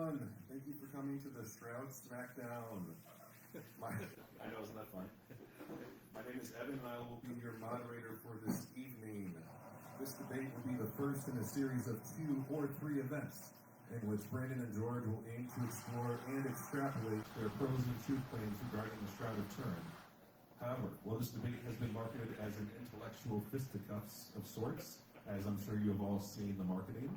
everyone. Thank you for coming to the Shroud Smackdown. I know, isn't that fun? My name is Evan, and I will be your moderator for this evening. This debate will be the first in a series of 2 or 3 events in which Brandon and George will aim to explore and extrapolate their pros and truth claims regarding the Shroud of Turin. However, while this debate has been marketed as an intellectual fisticuffs of sorts, as I'm sure you have all seen the marketing,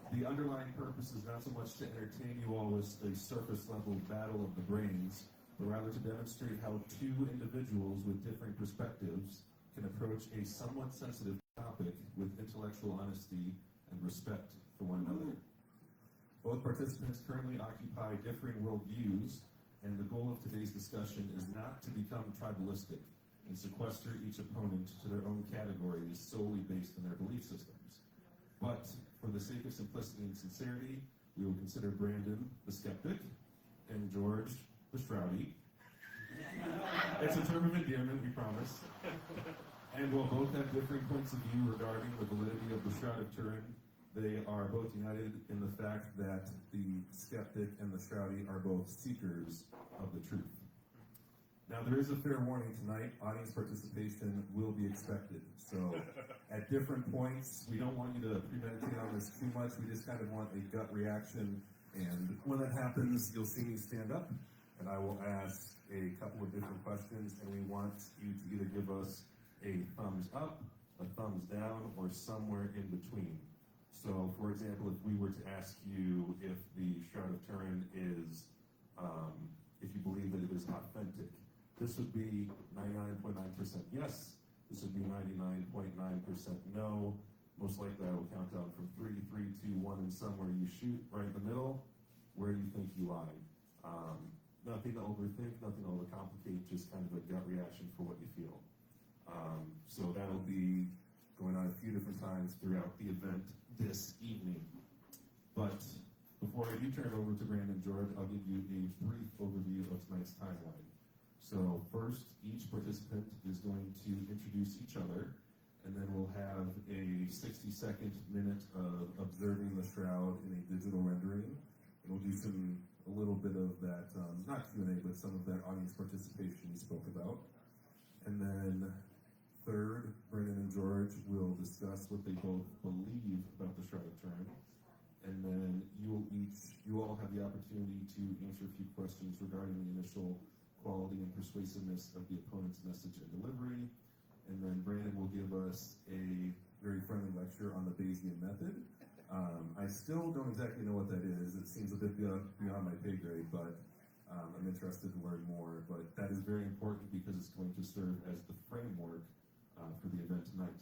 the underlying purpose is not so much to entertain you all with a surface-level battle of the brains, but rather to demonstrate how 2 individuals with differing perspectives can approach a somewhat sensitive topic with intellectual honesty and respect for one another. Both participants currently occupy differing worldviews, and the goal of today's discussion is not to become tribalistic and sequester each opponent to their own categories solely based on their belief systems. But for the sake of simplicity and sincerity, we will consider Brandon the skeptic and George the shroudy. It's a term of endearment, we promise. And while both have differing points of view regarding the validity of the Shroud of Turin, they are both united in the fact that the skeptic and the shroudy are both seekers of the truth. Now, there is a fair warning tonight. Audience participation will be expected. So, at different points, we don't want you to premeditate on this too much. We just kind of want a gut reaction. And when that happens, you'll see me stand up, and I will ask a couple of different questions, and we want you to either give us a thumbs up, a thumbs down, or somewhere in between. So, for example, if we were to ask you if the Shroud of Turin is, if you believe that it is authentic, this would be 99.9% yes. This would be 99.9% no. Most likely I will count down from 3, 3, 2, 1, and somewhere you shoot right in the middle. Where do you think you lie? Nothing to overthink, nothing to overcomplicate, just kind of a gut reaction for what you feel. So that'll be going on a few different times throughout the event this evening. But before I do turn it over to Brandon and George, I'll give you a brief overview of tonight's timeline. So first, each participant is going to introduce each other, and then we'll have a 60-second minute of observing the shroud in a digital rendering. And we'll do a little bit of that, not Q&A, but some of that audience participation you spoke about. And then third, Brandon and George will discuss what they both believe about the Shroud of Turin. And then you all have the opportunity to answer a few questions regarding the initial quality and persuasiveness of the opponent's message and delivery. And then Brandon will give us a very friendly lecture on the Bayesian method. I still don't exactly know what that is. It seems a bit beyond my pay grade, but I'm interested to learn more. But that is very important because it's going to serve as the framework for the event tonight.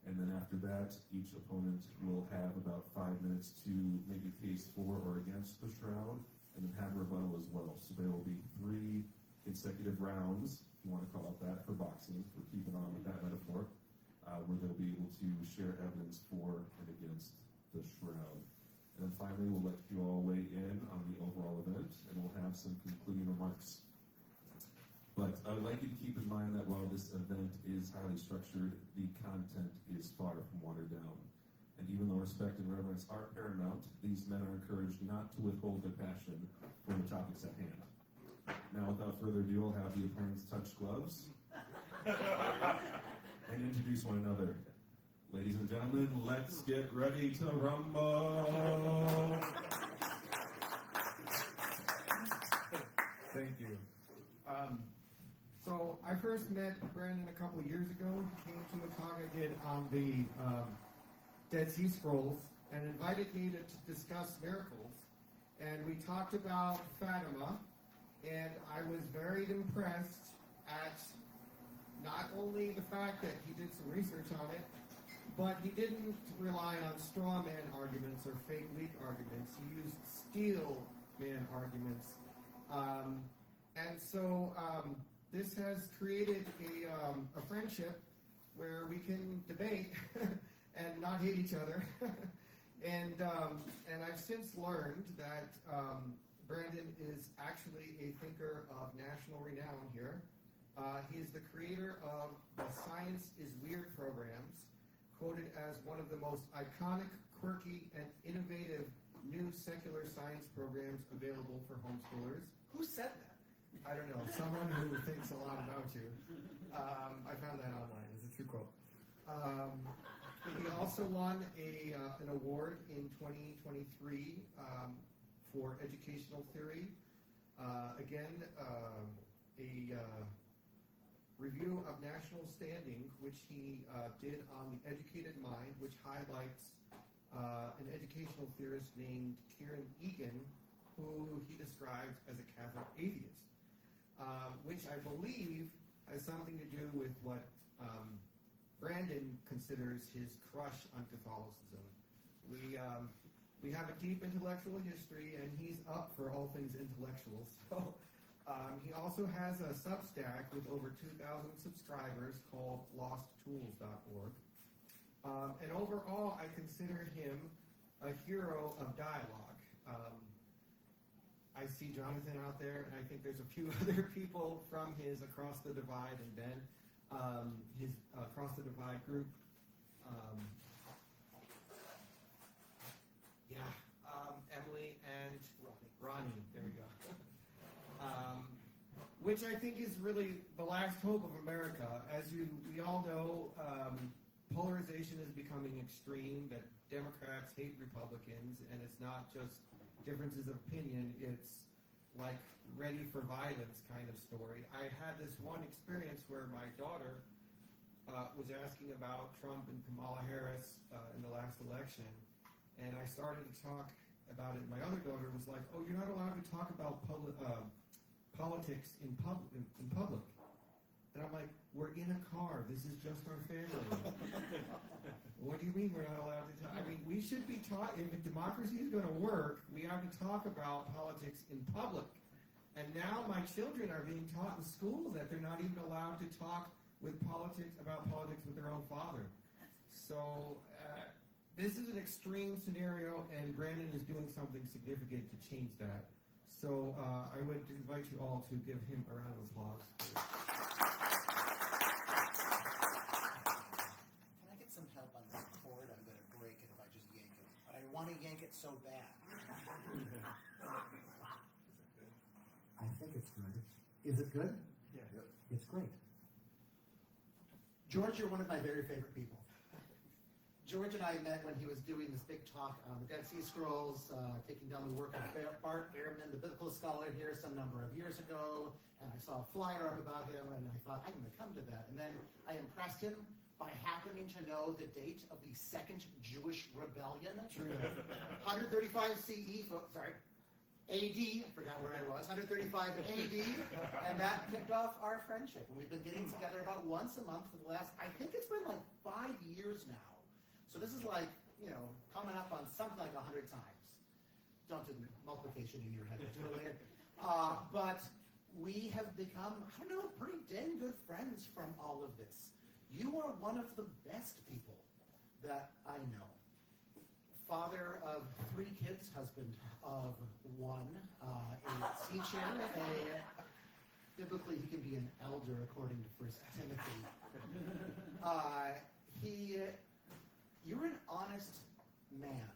And then after that, each opponent will have about 5 minutes to make a case for or against the shroud, and then have a rebuttal as well. So there will be 3 consecutive rounds, if you want to call it that, for boxing, for keeping on with that metaphor, where they'll be able to share evidence for and against the shroud. And then finally, we'll let you all weigh in on the overall event, and we'll have some concluding remarks. But I would like you to keep in mind that while this event is highly structured, the content is far from watered down. And even though respect and reverence are paramount, these men are encouraged not to withhold their passion from the topics at hand. Now, without further ado, I'll have the opponents touch gloves and introduce one another. Ladies and gentlemen, let's get ready to rumble. Thank you. So I first met Brandon a couple of years ago. He came to a talk I did on the Dead Sea Scrolls and invited me to discuss miracles. And we talked about Fatima, and I was very impressed at not only the fact that he did some research on it, but he didn't rely on straw man arguments or fake leak arguments. He used steel man arguments. And so this has created a friendship where we can debate and not hate each other. and I've since learned that Brandon is actually a thinker of national renown here. He is the creator of the Science is Weird programs, quoted as one of the most iconic, quirky, and innovative new secular science programs available for homeschoolers. Who said that? I don't know, someone who thinks a lot about you. I found that online. It's a true quote. He also won an award in 2023 for educational theory. Again, a review of national standing, which he did on the educated mind, which highlights an educational theorist named Kieran Egan, who he describes as a Catholic atheist, which I believe has something to do with what Brandon considers his crush on Catholicism. We have a deep intellectual history, and he's up for all things intellectual. So he also has a Substack with over 2,000 subscribers called LostTools.org. And overall, I consider him a hero of dialogue. I see Jonathan out there, and I think there's a few other people from his Across the Divide and Ben, his Across the Divide group. Emily and Ronnie, there we go. Which I think is really the last hope of America. As we all know, polarization is becoming extreme, that Democrats hate Republicans, and it's not just differences of opinion, it's like ready for violence kind of story. I had this one experience where my daughter was asking about Trump and Kamala Harris in the last election, and I started to talk about it. My other daughter was like, "Oh, you're not allowed to talk about politics in public." And I'm like, "We're in a car. This is just our family." What do you mean we're not allowed to talk? I mean, we should be taught, if democracy is going to work, we have to talk about politics in public. And now my children are being taught in schools that they're not even allowed to talk about politics with their own father. So this is an extreme scenario, and Brandon is doing something significant to change that. So I would invite you all to give him a round of applause. Can I get some help on this cord? I'm going to break it if I just yank it. But I want to yank it so bad. I think it's good. Is it good? Yeah. It's great. George, you're one of my very favorite people. George and I met when he was doing this big talk on the Dead Sea Scrolls, taking down the work of Bart Ehrman, the biblical scholar here, some number of years ago. And I saw a flyer up about him, and I thought, I'm going to come to that. And then I impressed him by happening to know the date of the Second Jewish Rebellion. 135 CE, AD, I forgot where I was, 135 AD, and that kicked off our friendship. And we've been getting together about once a month for the last, I think it's been like 5 years now. So this is like, coming up on something like 100 times. Don't do the multiplication in your head, it's related. But we have become, pretty dang good friends from all of this. You are one of the best people that I know. Father of 3 kids, husband of 1, a teacher, biblically he can be an elder according to 1 Timothy. You're an honest man,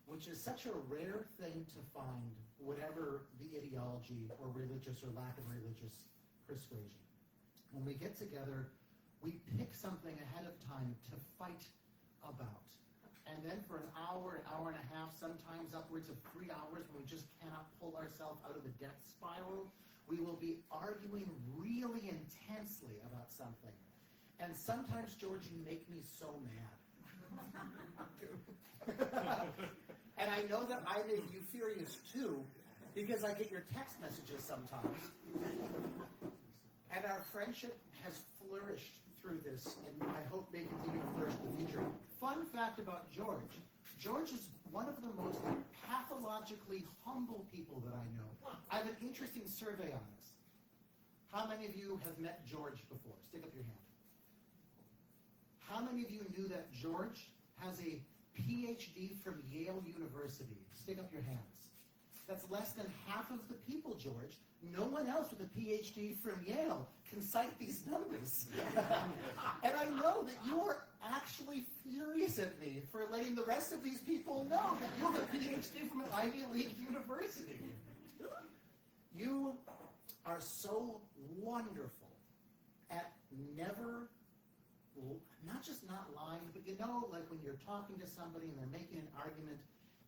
which is such a rare thing to find, whatever the ideology or religious or lack of religious persuasion. When we get together, we pick something ahead of time to fight about. And then for an hour and a half, sometimes upwards of 3 hours, when we just cannot pull ourselves out of the death spiral, we will be arguing really intensely about something. And sometimes, George, you make me so mad. And I know that I make you furious too, because I get your text messages sometimes. And our friendship has flourished through this, and I hope may continue to flourish in the future. Fun fact about George. George is one of the most pathologically humble people that I know. I have an interesting survey on this. How many of you have met George before? Stick up your hand. How many of you knew that George has a PhD from Yale University? Stick up your hands. That's less than half of the people, George. No one else with a PhD from Yale can cite these numbers. And I know that you are actually furious at me for letting the rest of these people know that you have a PhD from an Ivy League university. You are so wonderful at never, not just not lying, but you know, like when you're talking to somebody and they're making an argument,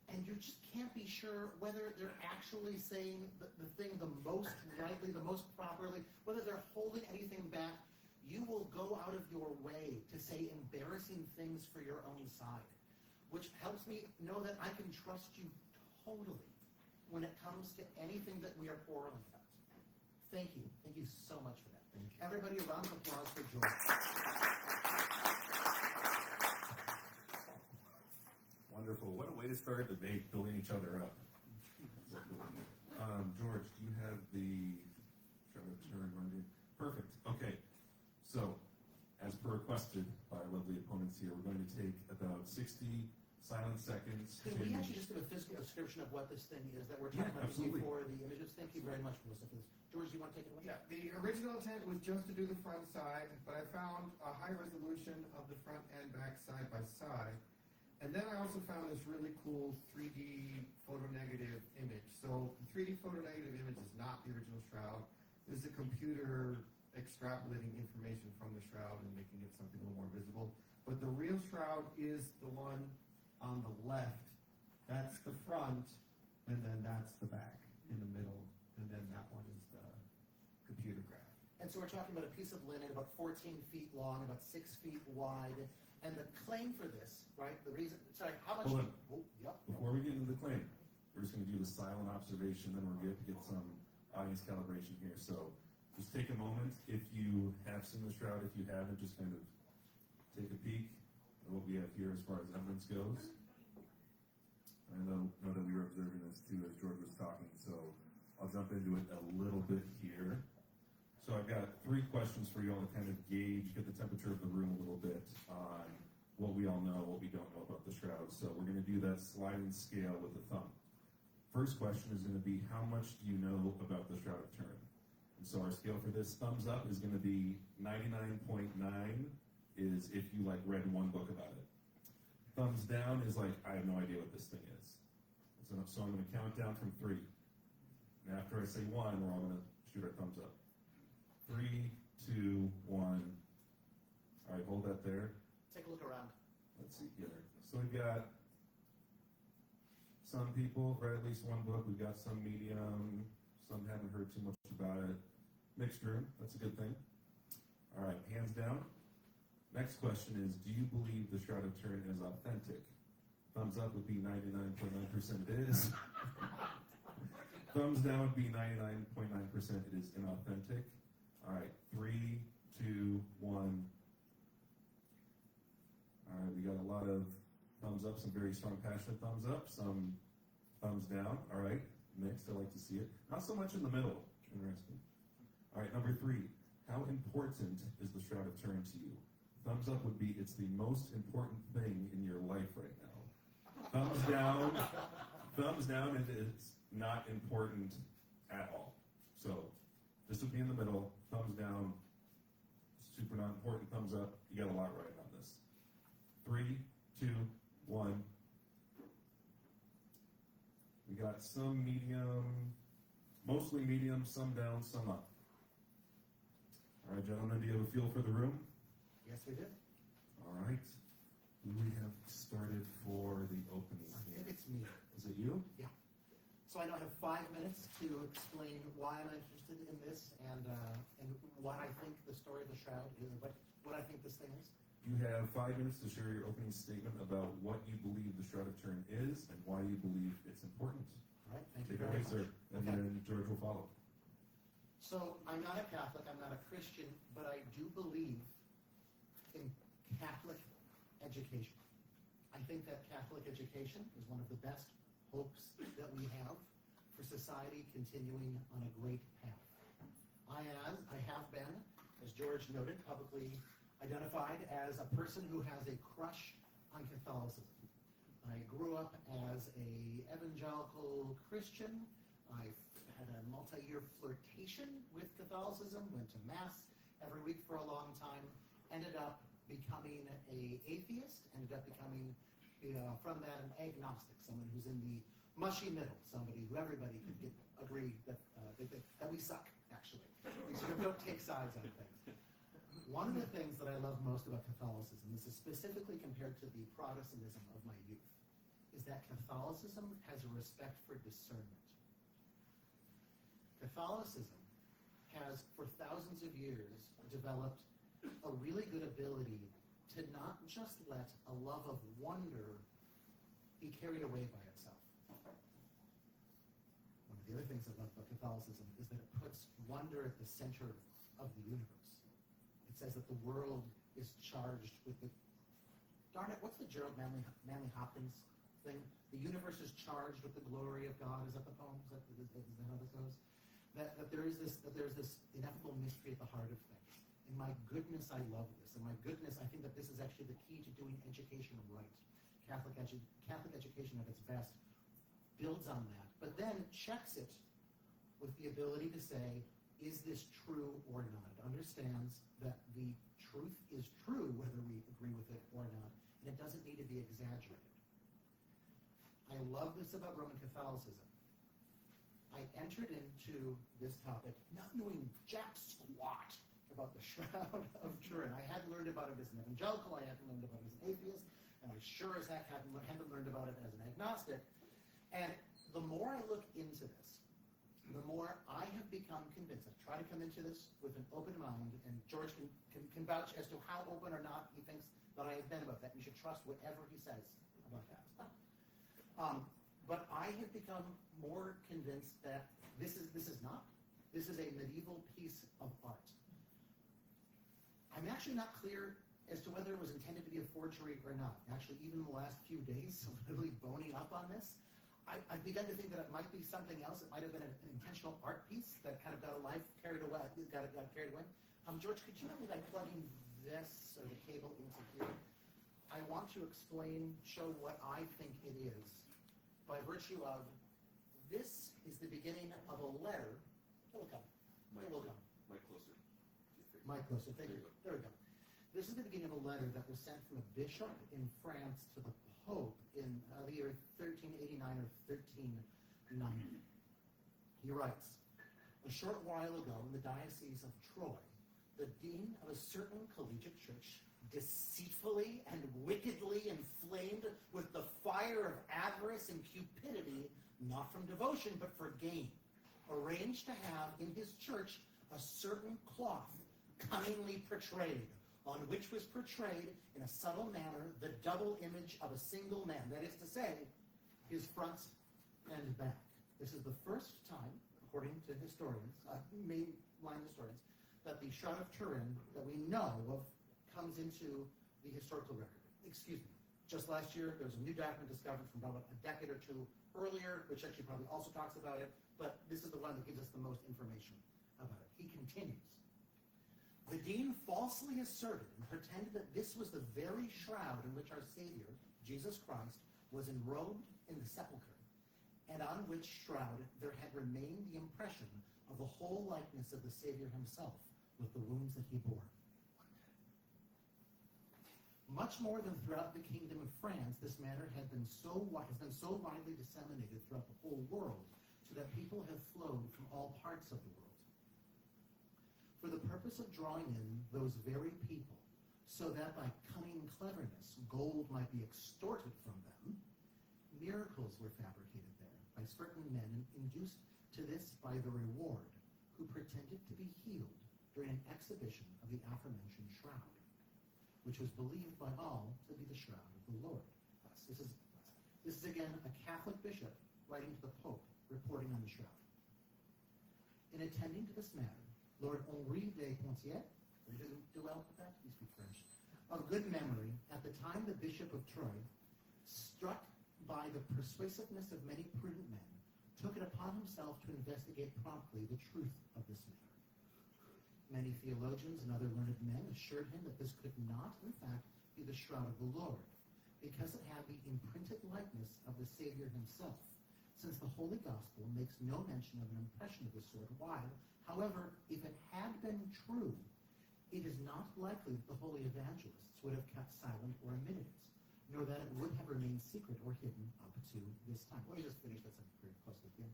and you just can't be sure whether they're actually saying the thing the most rightly, the most properly, whether they're holding anything back. You will go out of your way to say embarrassing things for your own side, which helps me know that I can trust you totally when it comes to anything that we are quarreling about. Thank you. Thank you so much for that. Thank you. Everybody, a round of applause for George. Wonderful. What a way to start a debate, building each other up. George, do you have the Shroud of Turin rendering? Perfect. Okay. So, as per requested by our lovely opponents here, we're going to take about 60 silent seconds. Could we actually just give a physical description of what this thing is that we're talking about absolutely. before the images? Thank you very much, Melissa, for this. George, do you want to take it away? Yeah, the original intent was just to do the front side, but I found a high resolution of the front and back side by side. And then I also found this really cool 3D photonegative image. So the 3D photonegative image is not the original shroud. This is a computer extrapolating information from the shroud and making it something a little more visible. But the real shroud is the one on the left. That's the front, and then that's the back in the middle, and then that one is the computer graph. And so we're talking about a piece of linen about 14 feet long, about 6 feet wide. And the claim for this, right, the reason, sorry, how much? Hold on. Oh, yep. Before we get into the claim, we're just going to do the silent observation, then we're going to get some audience calibration here. So just take a moment. If you have seen the shroud, if you haven't, just kind of take a peek at what we have here as far as evidence goes. I know that we were observing this too as George was talking, so I'll jump into it a little bit here. So I've got 3 questions for you all to kind of gauge, get the temperature of the room a little bit on what we all know, what we don't know about the shroud. So we're going to do that sliding scale with the thumb. First question is going to be, how much do you know about the Shroud of Turin? And so our scale for this, thumbs up is going to be 99.9 is if you like read one book about it. Thumbs down is like, I have no idea what this thing is. So I'm going to count down from 3. And after I say 1, we're all going to shoot our thumbs up. 3, 2, 1. All right, hold that there. Take a look around. Let's see here. So we've got some people read at least one book. We've got some medium. Some haven't heard too much about it. Mixed room. That's a good thing. All right, hands down. Next question is, do you believe the Shroud of Turin is authentic? Thumbs up would be 99.9% it is. Thumbs down would be 99.9% it is inauthentic. All right, 3, 2, 1. All right, we got a lot of thumbs up, some very strong, passionate thumbs up, some thumbs down. All right, mixed, I like to see it. Not so much in the middle, interesting. All right, number 3, how important is the Shroud of Turin to you? Thumbs up would be, it's the most important thing in your life right now. Thumbs down, it is not important at all. So, this would be in the middle, thumbs down, super not important, thumbs up, you got a lot right on this. 3, 2, 1. We got some medium, mostly medium, some down, some up. All right, gentlemen, do you have a feel for the room? Yes, we did. All right. Who do we have started for the opening I here? think it's me. Is it you? Yeah. So I now have 5 minutes to explain why I'm interested in this and what I think the story of the Shroud is, what I think this thing is. You have 5 minutes to share your opening statement about what you believe the Shroud of Turin is and why you believe it's important. All right, thank you Take it very away, much. sir, and Okay. then George will follow. So I'm not a Catholic, I'm not a Christian, but I do believe in Catholic education. I think that Catholic education is one of the best hopes that we have for society continuing on a great path. I have been, as George noted, publicly identified as a person who has a crush on Catholicism. I grew up as a evangelical Christian. I had a multi-year flirtation with Catholicism, went to Mass every week for a long time, ended up becoming an atheist, ended up becoming, from that, an agnostic, someone who's in the mushy middle, somebody who everybody could agree that we suck, actually. We sort of don't take sides on things. One of the things that I love most about Catholicism, this is specifically compared to the Protestantism of my youth, is that Catholicism has a respect for discernment. Catholicism has, for thousands of years, developed a really good ability to not just let a love of wonder be carried away by itself. One of the other things I love about Catholicism is that it puts wonder at the center of the universe. It says that the world is charged with the... Darn it, what's the Gerald Manley Hopkins thing? The universe is charged with the glory of God. Is that the poem? Is that how this goes? That there's this ineffable mystery at the heart of things. And my goodness, I love this. And my goodness, I think that this is actually the key to doing education right. Catholic education at its best builds on that, but then checks it with the ability to say, is this true or not? It understands that the truth is true, whether we agree with it or not, and it doesn't need to be exaggerated. I love this about Roman Catholicism. I entered into this topic not knowing jack squat about the Shroud of Turin. I hadn't learned about it as an evangelical, I hadn't learned about it as an atheist, and I sure as heck hadn't learned about it as an agnostic. And the more I look into this, the more I have become convinced. I try to come into this with an open mind, and George can vouch as to how open or not he thinks that I have been about that. You should trust whatever he says about that. But I have become more convinced that this is a medieval piece of art. I'm actually not clear as to whether it was intended to be a forgery or not. Actually, even in the last few days, literally boning up on this, I've begun to think that it might be something else. It might have been an intentional art piece that kind of got carried away. George, could you help me by plugging this or the cable into here? I want to show what I think it is by virtue of this is the beginning of a letter. It will come. It will come. Mic closer. Mic closer. Thank you. There we go. This is the beginning of a letter that was sent from a bishop in France to the Pope in the year 1389 or 1390. He writes, a short while ago in the Diocese of Troy, the dean of a certain collegiate church, deceitfully and wickedly inflamed with the fire of avarice and cupidity, not from devotion but for gain, arranged to have in his church a certain cloth cunningly portrayed, on which was portrayed in a subtle manner the double image of a single man, that is to say, his front and back. This is the first time, according to historians, mainline historians, that the Shroud of Turin that we know of comes into the historical record. Excuse me. Just last year, there was a new document discovered from about a decade or two earlier, which actually probably also talks about it, but this is the one that gives us the most information about it. He continues. The dean falsely asserted and pretended that this was the very shroud in which our Savior, Jesus Christ, was enrobed in the sepulchre, and on which shroud there had remained the impression of the whole likeness of the Savior himself, with the wounds that he bore. Much more than throughout the kingdom of France, this matter has been so widely disseminated throughout the whole world, so that people have flowed from all parts of the world, for the purpose of drawing in those very people, so that by cunning cleverness gold might be extorted from them. Miracles were fabricated there by certain men induced to this by the reward, who pretended to be healed during an exhibition of the aforementioned shroud, which was believed by all to be the shroud of the Lord. This is again a Catholic bishop writing to the Pope, reporting on the shroud. In attending to this matter, Lord Henri de Pontier, or he doesn't do well with that, he speaks French, of good memory, at the time the Bishop of Troy, struck by the persuasiveness of many prudent men, took it upon himself to investigate promptly the truth of this matter. Many theologians and other learned men assured him that this could not, in fact, be the shroud of the Lord, because it had the imprinted likeness of the Savior himself, since the Holy Gospel makes no mention of an impression of this sort, while, however, if it had been true, it is not likely that the holy evangelists would have kept silent or omitted it, nor that it would have remained secret or hidden up to this time. Let me just finish that sentence very closely here.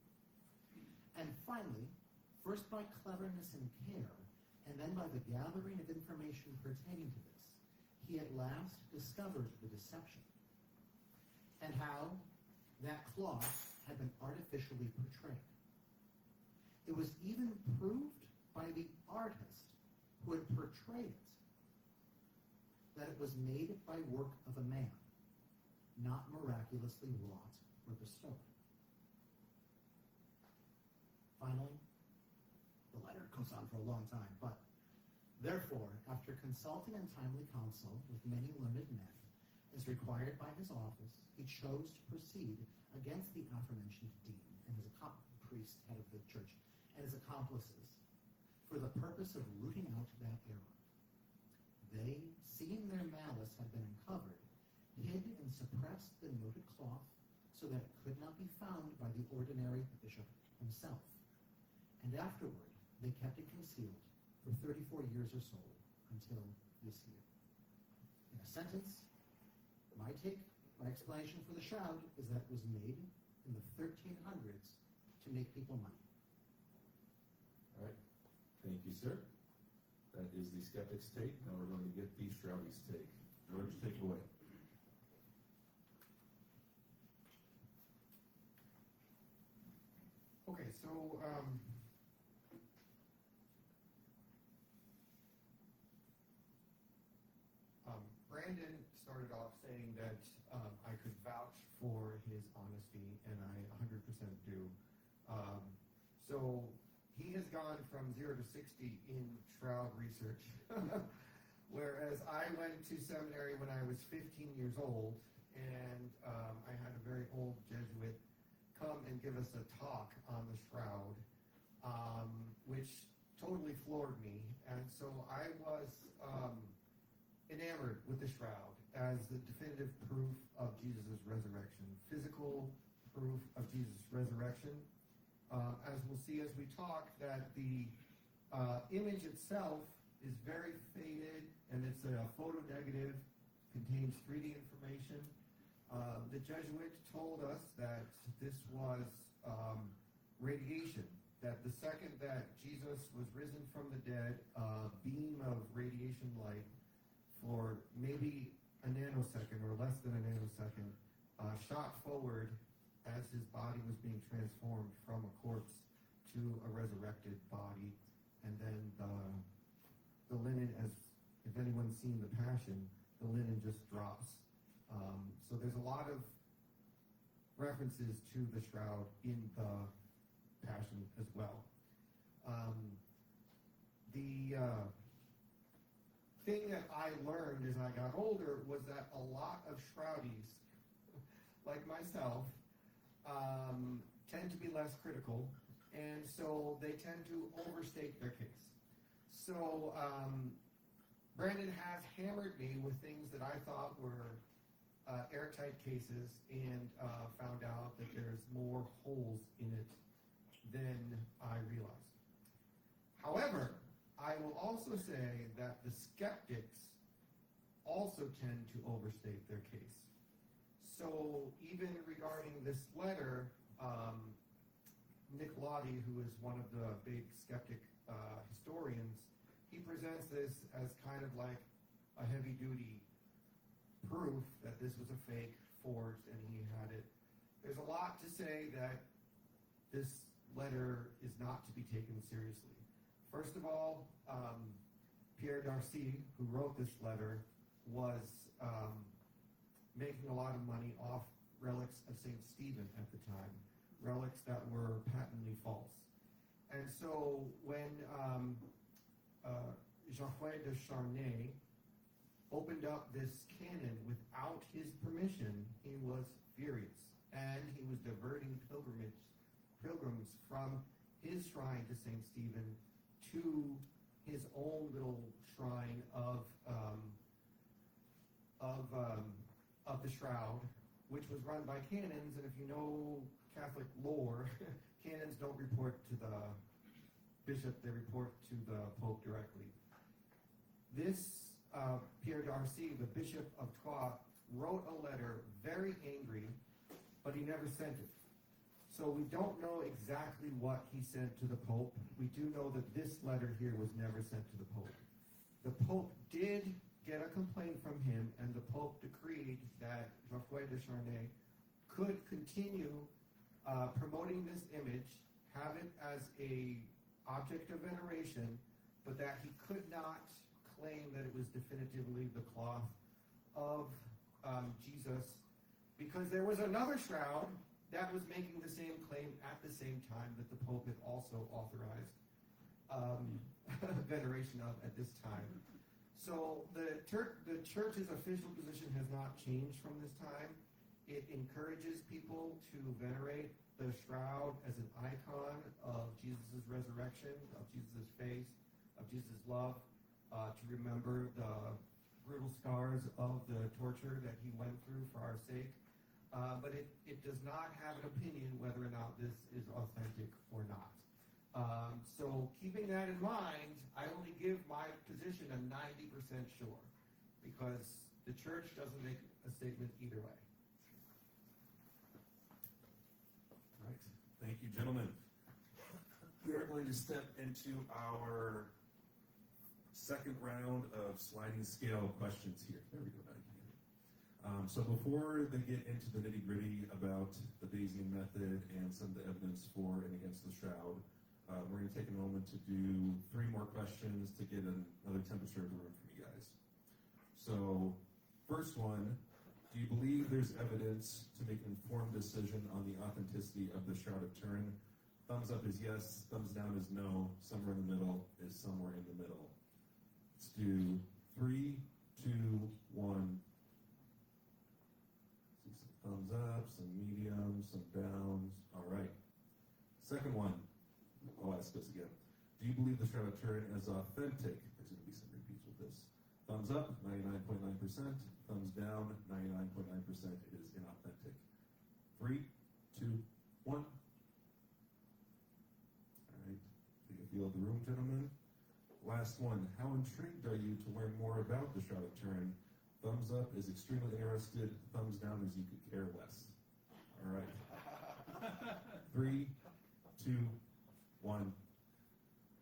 And finally, first by cleverness and care, and then by the gathering of information pertaining to this, he at last discovered the deception, and how that cloth had been artificially portrayed. It was even proved by the artist who had portrayed it that it was made by work of a man, not miraculously wrought or bestowed. Finally, the letter goes on for a long time, but therefore, after consulting and timely counsel with many learned men, as required by his office, he chose to proceed against the aforementioned dean and his priest, head of the church, and his accomplices, for the purpose of rooting out that error. They, seeing their malice had been uncovered, hid and suppressed the noted cloth so that it could not be found by the ordinary bishop himself. And afterward, they kept it concealed for 34 years or so, until this year. In a sentence, my explanation for the shroud is that it was made in the 1300s to make people money. All right. Thank you, sir. That is the skeptic's take. Now we're going to get the shroudie's take. George, take it away. Okay, so Brandon started off saying that I could vouch for his honesty, and I 100% do. So he has gone from 0 to 60 in shroud research, whereas I went to seminary when I was 15 years old, and I had a very old Jesuit come and give us a talk on the shroud, which totally floored me. And so I was enamored with the shroud as the definitive proof of Jesus' resurrection, physical proof of Jesus' resurrection. As we'll see as we talk, that the image itself is very faded, and it's a photo negative, contains 3D information. The Jesuit told us that this was radiation, that the second that Jesus was risen from the dead, a beam of radiation light for maybe a nanosecond or less than a nanosecond shot forward as his body was being transformed from a corpse to a resurrected body. And then the linen, as if anyone's seen the Passion, the linen just drops. So there's a lot of references to the shroud in the Passion as well. The thing that I learned as I got older was that a lot of shroudies, like myself, tend to be less critical, and so they tend to overstate their case. So Brandon has hammered me with things that I thought were airtight cases, and found out that there's more holes in it than I realized. However, I will also say that the skeptics also tend to overstate their case. So even regarding this letter, Nick Lottie, who is one of the big skeptic historians, he presents this as kind of like a heavy-duty proof that this was a fake, forged, and he had it. There's a lot to say that this letter is not to be taken seriously. First of all, Pierre Darcy, who wrote this letter, was making a lot of money off relics of St. Stephen at the time, relics that were patently false. And so when Geoffroy de Charnay opened up this canon without his permission, he was furious. And he was diverting pilgrims from his shrine to St. Stephen to his own little shrine of the Shroud, which was run by canons. And if you know Catholic lore, canons don't report to the bishop, they report to the Pope directly. This Pierre Darcy, the Bishop of Troyes, wrote a letter very angry, but he never sent it. So we don't know exactly what he sent to the Pope. We do know that this letter here was never sent to the Pope. The Pope did get a complaint from him, and the Pope decreed that Geoffroy de Charnay could continue promoting this image, have it as a object of veneration, but that he could not claim that it was definitively the cloth of Jesus, because there was another shroud that was making the same claim at the same time that the Pope had also authorized veneration of at this time. So the church's official position has not changed from this time. It encourages people to venerate the shroud as an icon of Jesus' resurrection, of Jesus' face, of Jesus' love, to remember the brutal scars of the torture that he went through for our sake. But it does not have an opinion whether or not this is authentic or not. So keeping that in mind, I only give my position a 90% sure, because the church doesn't make a statement either way. Right. Thank you, gentlemen. We are going to step into our second round of sliding scale questions here. There we go. So before they get into the nitty-gritty about the Bayesian method and some of the evidence for and against the shroud, we're going to take a moment to do 3 more questions to get another temperature of the room from you guys. So, first one, do you believe there's evidence to make an informed decision on the authenticity of the Shroud of Turin? Thumbs up is yes, thumbs down is no, somewhere in the middle is somewhere in the middle. Let's do 3, 2, 1. Thumbs up, some mediums, some downs. All right. Second one. I'll ask this again. Do you believe the Shroud of Turin is authentic? There's going to be some repeats with this. Thumbs up, 99.9%. Thumbs down, 99.9%. It is inauthentic. 3, 2, 1. All right. Take a feel of the room, gentlemen. Last one. How intrigued are you to learn more about the Shroud of Turin? Thumbs up is extremely interested. Thumbs down is you could care less. All right. 3, 2, 1.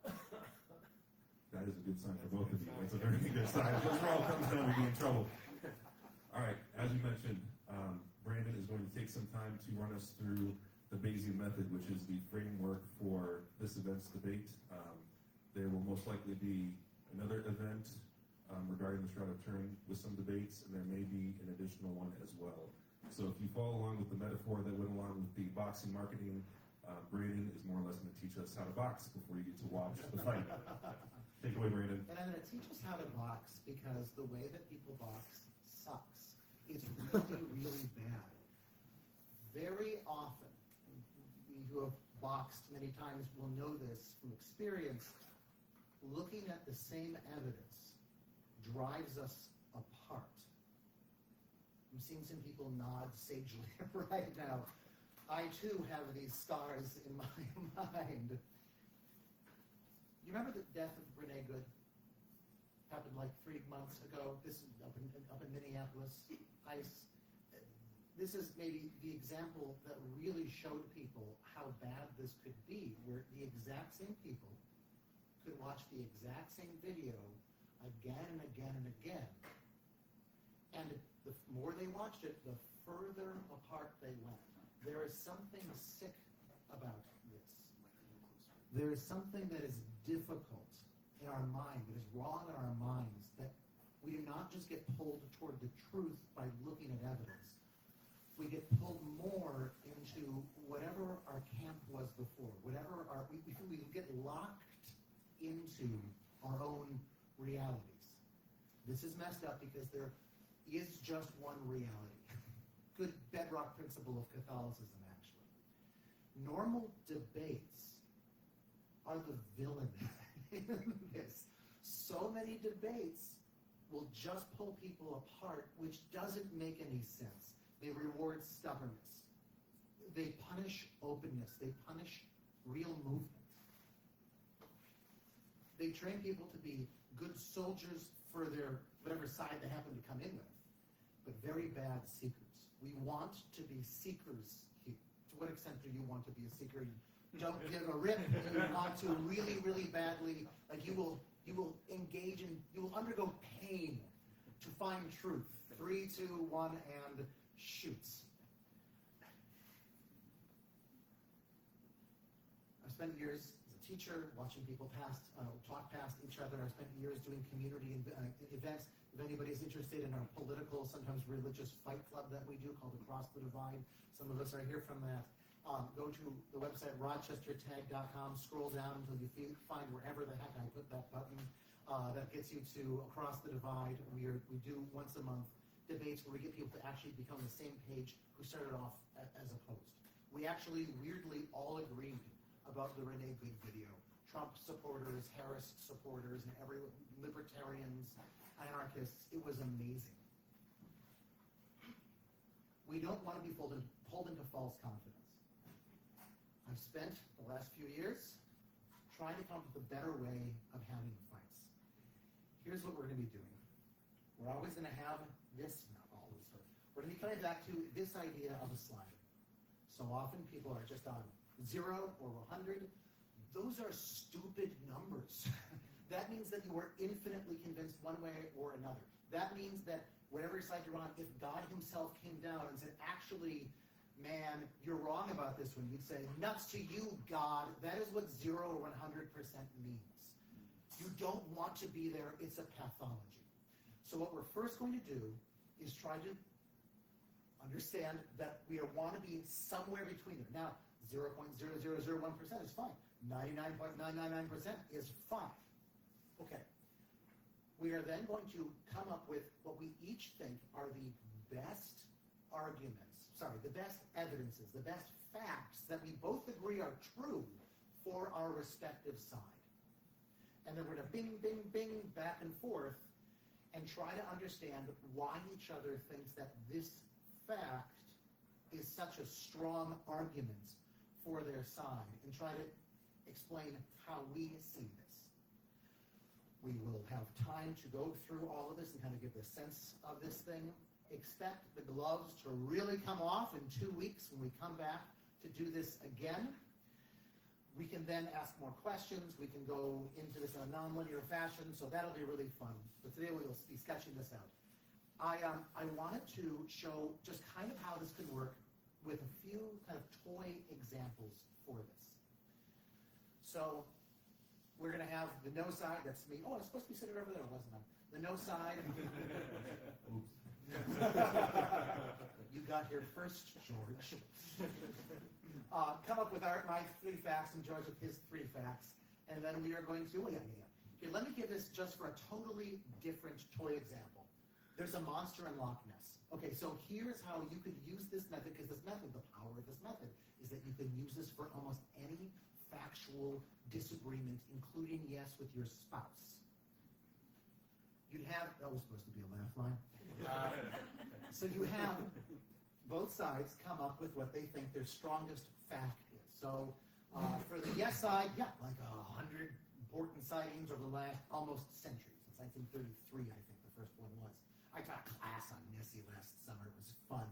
That is a good sign for both of you. That's a very good sign. If those are all thumbs down, we'd be in trouble. All right. As you mentioned, Brandon is going to take some time to run us through the Bayesian method, which is the framework for this event's debate. There will most likely be another event regarding the Shroud of Turin with some debates, and there may be an additional one as well. So if you follow along with the metaphor that went along with the boxing marketing, Brandon is more or less going to teach us how to box before you get to watch the fight. Take it away, Brandon. And I'm going to teach us how to box because the way that people box sucks. It's really, really bad. Very often, we who have boxed many times will know this from experience, looking at the same evidence drives us apart. I'm seeing some people nod sagely right now. I too have these scars in my mind. You remember the death of Renee Good? Happened like 3 months ago. This is up in Minneapolis. This is maybe the example that really showed people how bad this could be, where the exact same people could watch the exact same video again and again and again. And the more they watched it, the further apart they went. There is something sick about this. There is something that is difficult in our mind, that is wrong in our minds, that we do not just get pulled toward the truth by looking at evidence. We get pulled more into whatever our camp was before, whatever we get locked into our own realities. This is messed up because there is just one reality. Good bedrock principle of Catholicism, actually. Normal debates are the villain in this. So many debates will just pull people apart, which doesn't make any sense. They reward stubbornness. They punish openness. They punish real movement. They train people to be good soldiers for their whatever side they happen to come in with, but very bad seekers. We want to be seekers here. To what extent do you want to be a seeker? You don't give a rip. You want to really, really badly. Like you will engage in. You will undergo pain to find truth. 3, 2, 1, and shoots. I've spent years as a teacher watching people talk past each other. I've spent years doing community events. If anybody's interested in our political, sometimes religious fight club that we do called Across the Divide, some of us are here from that. Go to the website rochestertag.com, scroll down until you find wherever the heck I put that button that gets you to Across the Divide. We do once a month debates where we get people to actually become on the same page who started off as opposed. We actually weirdly all agreed about the Renee Good video. Trump supporters, Harris supporters, and every libertarians, anarchists. It was amazing. We don't want to be pulled into false confidence. I've spent the last few years trying to come up with a better way of having fights. Here's what we're going to be doing. We're always going to have this, not always, but we're going to be coming back to this idea of a slider. So often people are just on 0 or 100. Those are stupid numbers. That means that you are infinitely convinced one way or another. That means that whatever side you're on, if God himself came down and said, actually, man, you're wrong about this one, you'd say, nuts to you, God. That is what 0 or 100% means. You don't want to be there. It's a pathology. So what we're first going to do is try to understand that we want to be somewhere between there. Now, 0.0001% is fine. 99.999% is fine. Okay. We are then going to come up with what we each think are the best the best evidences, the best facts that we both agree are true for our respective side. And then we're going to bing, bing, bing, back and forth and try to understand why each other thinks that this fact is such a strong argument for their side and try to explain how we see this. We will have time to go through all of this and kind of give the sense of this thing. Expect the gloves to really come off in 2 weeks when we come back to do this again. We can then ask more questions. We can go into this in a nonlinear fashion, so that'll be really fun. But today we'll be sketching this out. I wanted to show just kind of how this could work with a few kind of toy examples for this. So we're going to have the no side. That's me. Oh, I was supposed to be sitting over there, wasn't I? The no side. Oops. You got here first, George. Come up with my 3 facts and George with his 3 facts. And then we are going to, Okay, let me give this just for a totally different toy example. There's a monster in Loch Ness. Okay, so here's how you could use this method, because this method, the power of this method, is that you can use this for almost any factual disagreement, including, yes, with your spouse. You'd have, that was supposed to be a laugh line. So you have both sides come up with what they think their strongest fact is. So for the yes side, like 100 important sightings over the last almost century. Since 1933, I think the first one was. I taught a class on Nessie last summer. It was fun.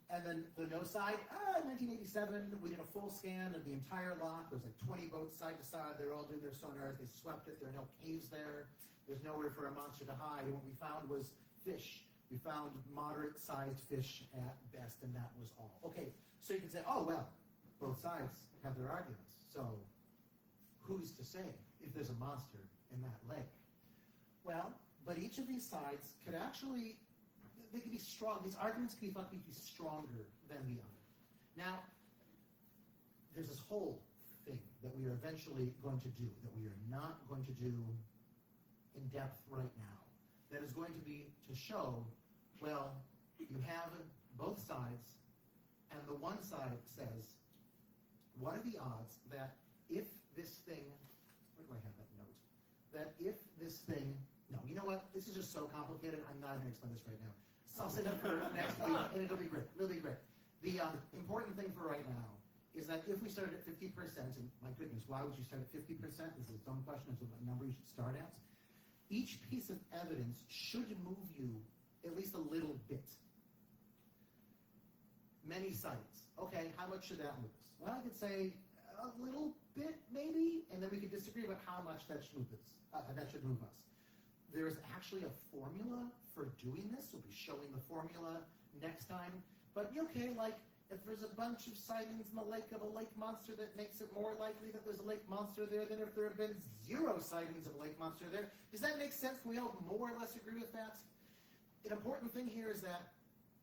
And then the no side, 1987, we did a full scan of the entire loch. There was like 20 boats side to side. They're all doing their sonars. They swept it. There are no caves there. There's nowhere for a monster to hide. And what we found was fish. We found moderate-sized fish at best, and that was all. Okay, so you can say, oh, well, both sides have their arguments. So who's to say if there's a monster in that lake? Well, but each of these sides could actually, they could be strong. These arguments could be thought to be stronger than the other. Now, there's this whole thing that we are eventually going to do, that we are not going to do in depth right now, that is going to be to show, well, you have both sides, and the one side says, what are the odds that if this thing, where do I have that note? That if this thing, no, you know what? This is just so complicated, I'm not going to explain this right now. So I'll save that for next week, and it'll be great. It'll be great. The important thing for right now is that if we started at 50%, and my goodness, why would you start at 50%? This is a dumb question. It's what number you should start at. each piece of evidence should move you at least a little bit. Many sightings. Okay, how much should that move us? Well, I could say a little bit, maybe, and then we could disagree about how much that should move us. There's actually a formula for doing this. We'll be showing the formula next time. But okay, like if there's a bunch of sightings in the lake of a lake monster, that makes it more likely that there's a lake monster there than if there have been 0 sightings of a lake monster there. Does that make sense? Can we all more or less agree with that? An important thing here is that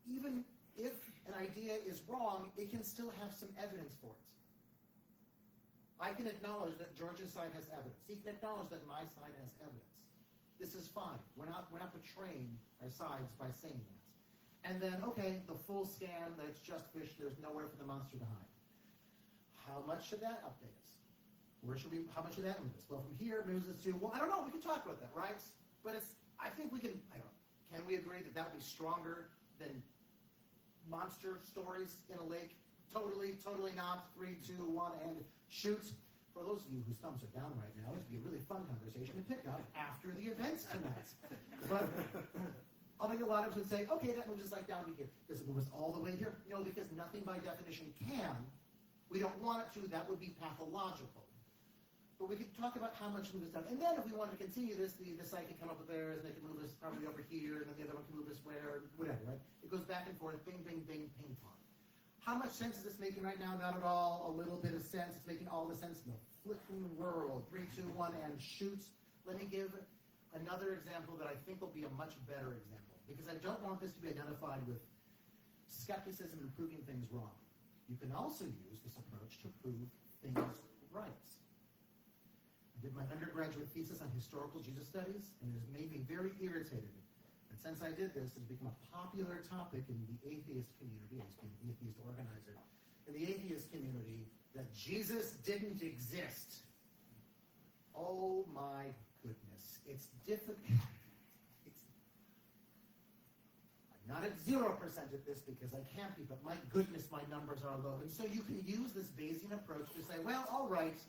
even if an idea is wrong, it can still have some evidence for it. I can acknowledge that George's side has evidence. He can acknowledge that my side has evidence. This is fine. We're not betraying our sides by saying that. And then, okay, the full scan, that's just fish, there's nowhere for the monster to hide. How much should that update us? How much should that move us? Well, from here, it moves us to, well, I don't know, we can talk about that, right? But I think we can, can we agree that that would be stronger than monster stories in a lake? Totally not. 3, 2, 1, and shoot. For those of you whose thumbs are down right now, it would be a really fun conversation to pick up after the events tonight. But I think a lot of us would say, okay, that moves us like down to here. Does it move us all the way here? No, because nothing by definition can. We don't want it to. That would be pathological. But we could talk about how much move us down. And then if we wanted to continue this, the side can come up with theirs, and they can move us probably over here, and then the other one can move us where, whatever, right? It goes back and forth, bing, bing, bing, ping pong. How much sense is this making right now? Not at all. A little bit of sense. It's making all the sense in the flipping world. 3, 2, 1, and shoot. Let me give another example that I think will be a much better example, because I don't want this to be identified with skepticism and proving things wrong. You can also use this approach to prove things right. I did my undergraduate thesis on historical Jesus studies, and it has made me very irritated. And since I did this, it's become a popular topic in the atheist community. I used to be an atheist organizer. In the atheist community, that Jesus didn't exist. Oh my goodness. It's difficult. I'm not at 0% at this because I can't be, but my goodness, my numbers are low. And so you can use this Bayesian approach to say, well, all right,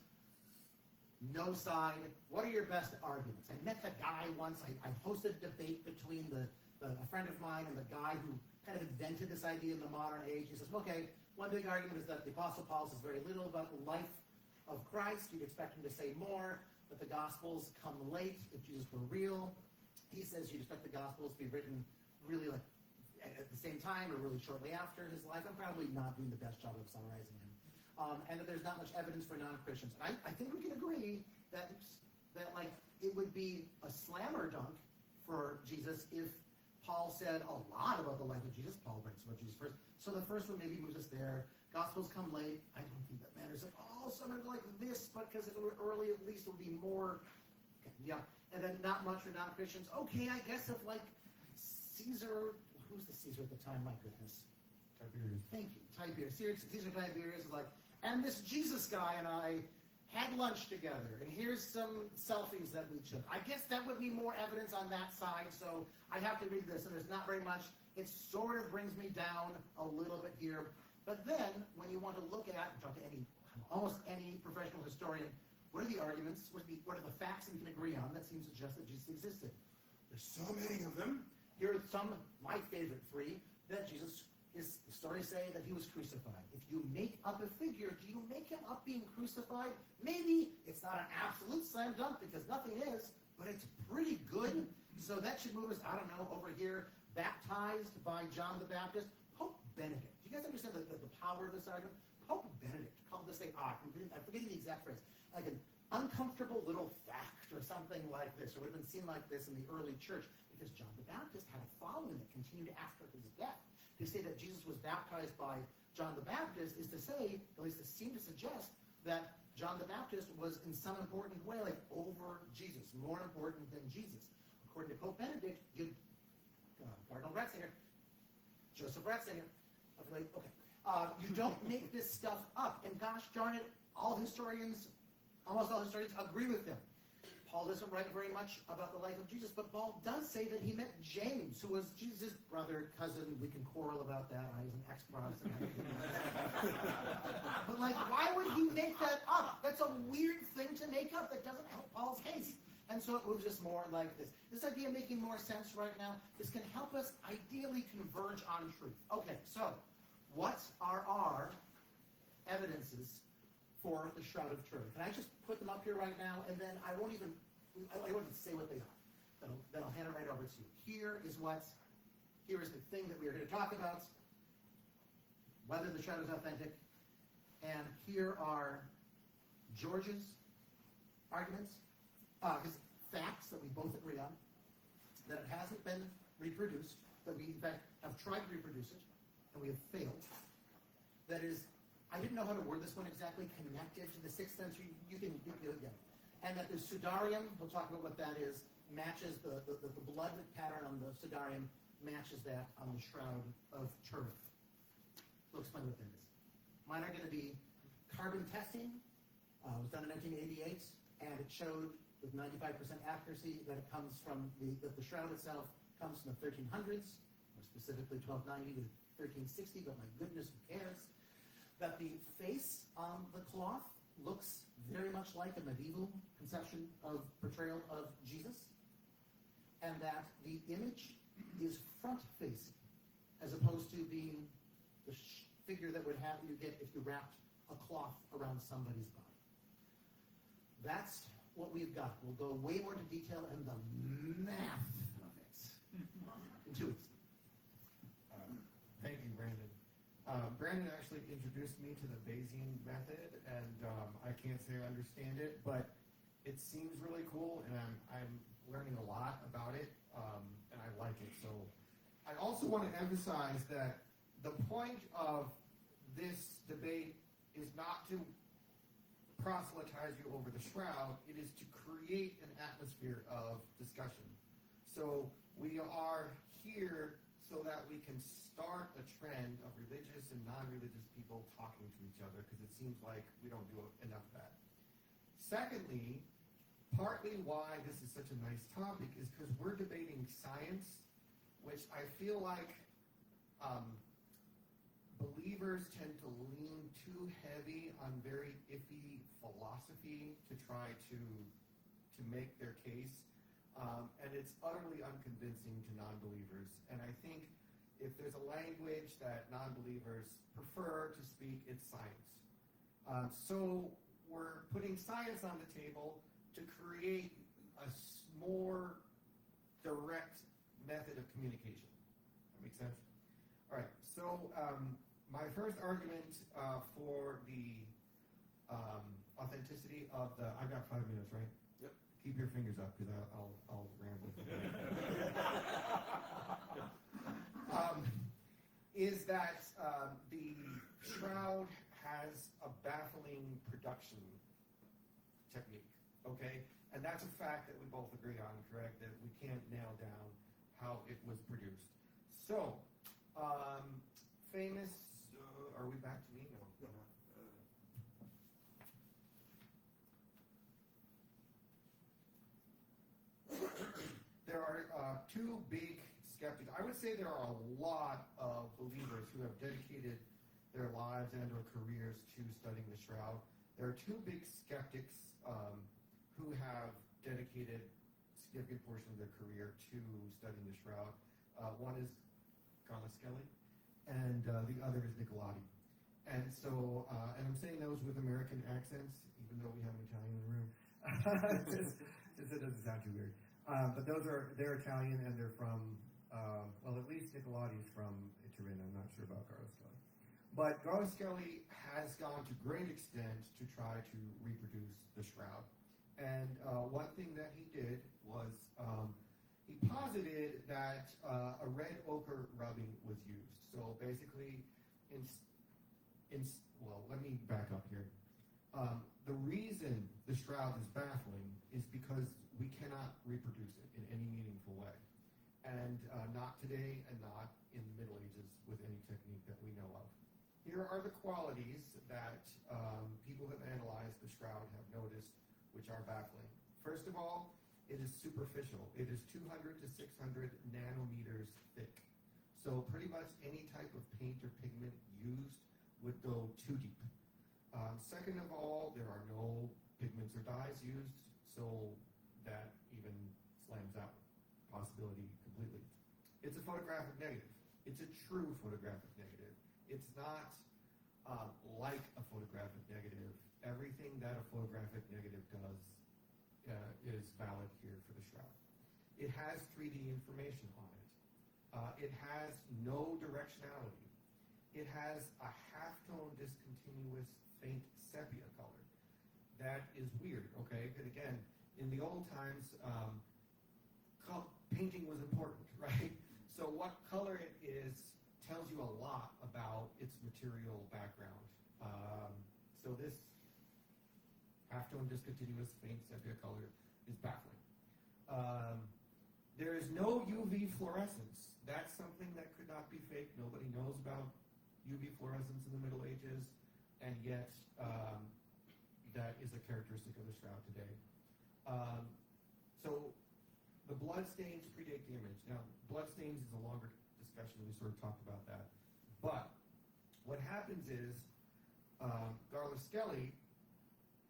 no side. What are your best arguments? I met the guy once. I hosted a debate between a friend of mine and the guy who kind of invented this idea in the modern age. He says, okay, one big argument is that the Apostle Paul says very little about the life of Christ. You'd expect him to say more, but the Gospels come late if Jesus were real. He says you'd expect the Gospels to be written really like at the same time or really shortly after his life. I'm probably not doing the best job of summarizing him. And that there's not much evidence for non-Christians. I think we can agree that like it would be a slammer dunk for Jesus if Paul said a lot about the life of Jesus. Paul writes about Jesus first. So the first one maybe moves us there. Gospels come late. I don't think that matters at all. Something like this, but because if it were early, at least it would be more. Okay, yeah. And then not much for non-Christians. Okay, I guess if like Caesar, who's the Caesar at the time? My goodness. Tiberius. Thank you. Tiberius. Caesar Tiberius is like, and this Jesus guy and I had lunch together, and here's some selfies that we took. I guess that would be more evidence on that side, so I have to read this, and there's not very much. It sort of brings me down a little bit here. But then, when you want to look at, talk to almost any professional historian, what are the arguments, what are the facts that we can agree on that seem to suggest that Jesus existed? There's so many of them. Here are some, my favorite 3, that Jesus is, the stories say that he was crucified. If you make up a figure, do you make him up being crucified? Maybe it's not an absolute slam dunk because nothing is, but it's pretty good. So that should move us, I don't know, over here, baptized by John the Baptist. Pope Benedict. Do you guys understand the power of this argument? Pope Benedict called this thing, I'm forgetting the exact phrase, like an uncomfortable little fact or something like this, or would have been seen like this in the early church, because John the Baptist had a following that continued after his death. To say that Jesus was baptized by John the Baptist is to say, at least it seemed to suggest, that John the Baptist was in some important way like over Jesus, more important than Jesus. According to Pope Benedict, Cardinal Ratzinger, Joseph Ratzinger, okay, you don't make this stuff up. And gosh darn it, almost all historians agree with him. Paul doesn't write very much about the life of Jesus, but Paul does say that he met James, who was Jesus' brother, cousin. We can quarrel about that. He's an ex-Protestant. But like, why would he make that up? That's a weird thing to make up that doesn't help Paul's case. And so it was just more like this. This idea making more sense right now, this can help us ideally converge on truth. Okay, so what are our evidences for the Shroud of Turin? Can I just put them up here right now, and then I won't even say what they are. Then I'll hand it right over to you. Here is the thing that we are here to talk about, whether the Shroud is authentic, and here are George's arguments, facts that we both agree on, that it hasn't been reproduced, that we in fact have tried to reproduce it, and we have failed. That is, I didn't know how to word this one exactly, connected to the 6th century, you can do it again. And that the sudarium, we'll talk about what that is, matches the blood pattern on the sudarium, matches that on the Shroud of Turin. We'll explain what that is. Mine are going to be carbon testing. It was done in 1988, and it showed with 95% accuracy that it comes from that the shroud itself comes from the 1300s, or specifically 1290 to 1360, but my goodness, who cares? That the face on the cloth looks very much like a medieval conception of portrayal of Jesus, and that the image is front-facing, as opposed to being the figure that you get if you wrapped a cloth around somebody's body. That's what we've got. We'll go way more into detail in the math of it in 2 weeks. Thank you, Brandon. Brandon actually introduced me to the Bayesian method, and I can't say I understand it, but it seems really cool, and I'm learning a lot about it, and I like it. So I also want to emphasize that the point of this debate is not to proselytize you over the shroud, it is to create an atmosphere of discussion. So we are here so that we can start a trend of religious and non-religious people talking to each other, because it seems like we don't do enough of that. Secondly, partly why this is such a nice topic is because we're debating science, which I feel like believers tend to lean too heavy on very iffy philosophy to try to make their case, and it's utterly unconvincing to non-believers. And I think if there's a language that non-believers prefer to speak, it's science. So we're putting science on the table to create a more direct method of communication. That makes sense? All right, so my first argument for the authenticity of the, I've got 5 minutes, right? Yep. Keep your fingers up, because I'll ramble. Is that the shroud has a baffling production technique, okay? And that's a fact that we both agree on, correct? That we can't nail down how it was produced. So, famous, are we back to me? No. There are 2 big skeptics. I would say there are a lot of believers who have dedicated their lives and or careers to studying the shroud. There are 2 big skeptics who have dedicated a significant portion of their career to studying the shroud. One is Skelly, and the other is Nicolati. And so, and I'm saying those with American accents, even though we have an Italian in the room. just it doesn't sound too weird. But they're Italian, and they're from, well, at least Nicolati's from Turin. I'm not sure about Skelly. But Skelly has gone to great extent to try to reproduce the shroud. And one thing that he did was he posited that a red ochre rubbing was used. So basically, well, let me back up here. The reason the shroud is baffling is because we cannot reproduce it in any meaningful way. And not today, and not in the Middle Ages with any technique that we know of. Here are the qualities that people who have analyzed the shroud have noticed, which are baffling. First of all, it is superficial. It is 200 to 600 nanometers thick. So pretty much any type of paint or pigment used would go too deep. Second of all, there are no pigments or dyes used, so that even slams out possibility completely. It's a photographic negative. It's a true photographic negative. It's not like a photographic negative. Everything that a photographic negative does is valid here for the Shroud. It has 3D information on it. It has no directionality. It has a halftone discontinuous faint sepia color. That is weird, okay? Because again, in the old times, painting was important, right? So what color it is tells you a lot about its material background. So this halftone discontinuous faint sepia color is baffling. There is no UV fluorescence. That's something that could not be fake. Nobody knows about UV fluorescence in the Middle Ages, and yet that is a characteristic of the Shroud today. So the blood stains predate the image. Now, blood stains is a longer discussion. We sort of talked about that. But what happens is Garlaskelli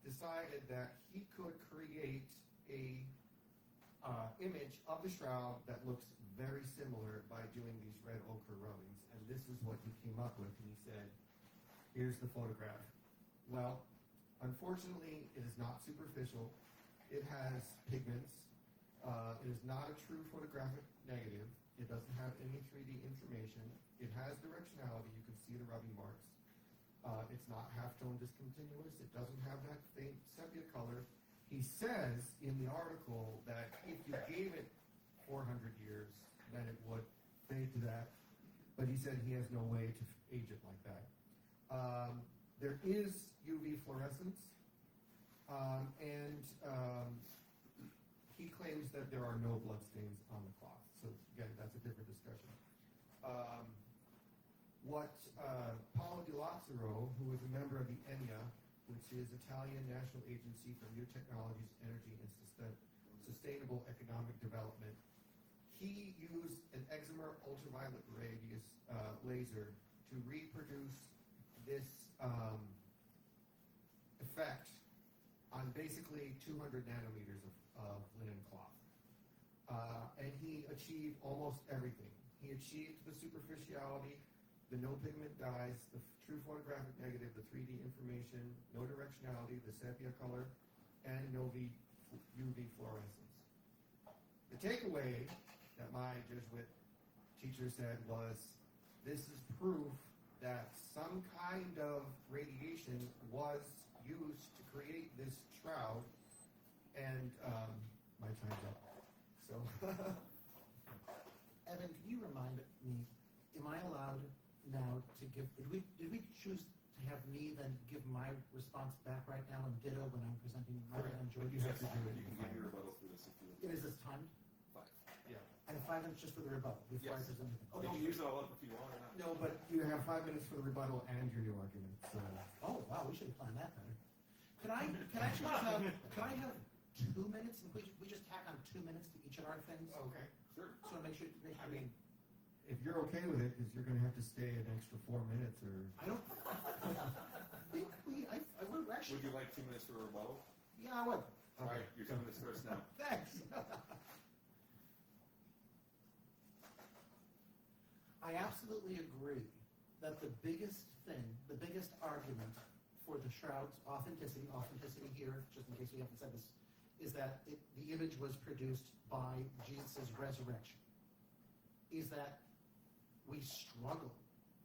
decided that he could create a image of the Shroud that looks very similar by doing these red ochre rubbings. And this is what he came up with. And he said, here's the photograph. Well, unfortunately, it is not superficial. It has pigments. It is not a true photographic negative. It doesn't have any 3D information. It has directionality. You can see the rubbing marks. It's not halftone discontinuous. It doesn't have that faint sepia color. He says in the article that if you gave it 400 years, then it would fade to that. But he said he has no way to age it like that. There is UV fluorescence, and he claims that there are no bloodstains on the cloth. So again, that's a different discussion. Paolo Di Lazzaro, who was a member of the ENIA, which is Italian National Agency for New Technologies, Energy, and Sustainable Economic Development, he used an excimer ultraviolet radius laser to reproduce this effect on basically 200 nanometers of linen cloth. And he achieved almost everything. He achieved the superficiality, the no pigment dyes, the true photographic negative, the 3D information, no directionality, the sepia color, and no UV fluorescence. The takeaway that my Jesuit teacher said was, this is proof that some kind of radiation was used to create this shroud, and my time's up. So, Evan, can you remind me, am I allowed now to give, did we choose to have me then give my response back right now and ditto when I'm presenting my on George? You have to do it. You can give your rebuttal through this if you would. Is this timed? 5. yeah. I have 5 minutes just for the rebuttal before I Yes. present it. You can use it all up if you want or not. No, but you have 5 minutes for the rebuttal and your new argument. So. Oh, wow, we should have planned that better. Can I have 2 minutes, and we just tack on 2 minutes to each of our things? Okay. Sure. So make sure. I mean, if you're okay with it, because you're going to have to stay an extra 4 minutes, or I don't. We're actually. Would you like 2 minutes for a rebuttal? Yeah, I would. All right, your 2 minutes starts now. Thanks. I absolutely agree that the biggest thing, the biggest argument for the Shroud's authenticity here, just in case we haven't said this, is that the image was produced by Jesus' resurrection. Is that we struggle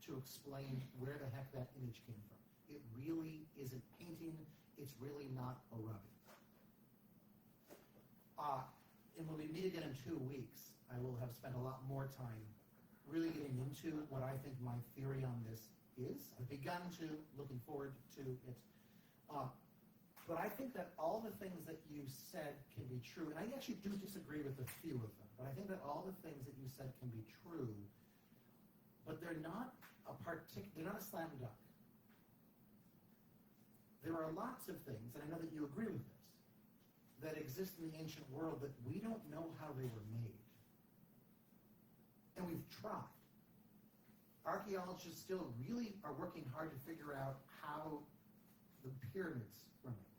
to explain where the heck that image came from. It really isn't painting. It's really not a rubbing. And when we meet again in 2 weeks, I will have spent a lot more time really getting into what I think my theory on this is. I've begun to, looking forward to it. But I think that all the things that you said can be true, and I actually do disagree with a few of them, but I think that all the things that you said can be true, but they're not they're not a slam dunk. There are lots of things, and I know that you agree with this, that exist in the ancient world that we don't know how they were made. And we've tried. Archaeologists still really are working hard to figure out how the pyramids were made.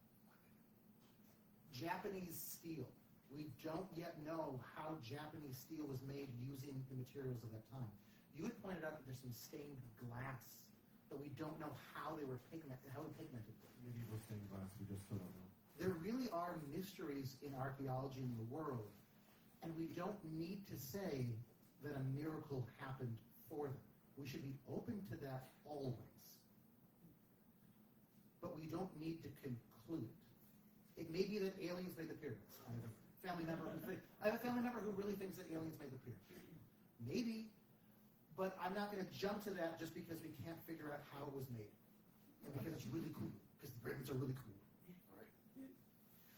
Japanese steel We don't yet know how Japanese steel was made using the materials of that time. You had pointed out that there's some stained glass, but we don't know how they were pigmented. Medieval stained glass, we just still don't know. There really are mysteries in archaeology in the world, and we don't need to say that a miracle happened for them. We should be open to that always. But we don't need to conclude. It may be that aliens made the pyramids. I have a family member who really thinks that aliens made the pyramids. Maybe, but I'm not going to jump to that just because we can't figure out how it was made. And because it's really cool. Because the pyramids are really cool.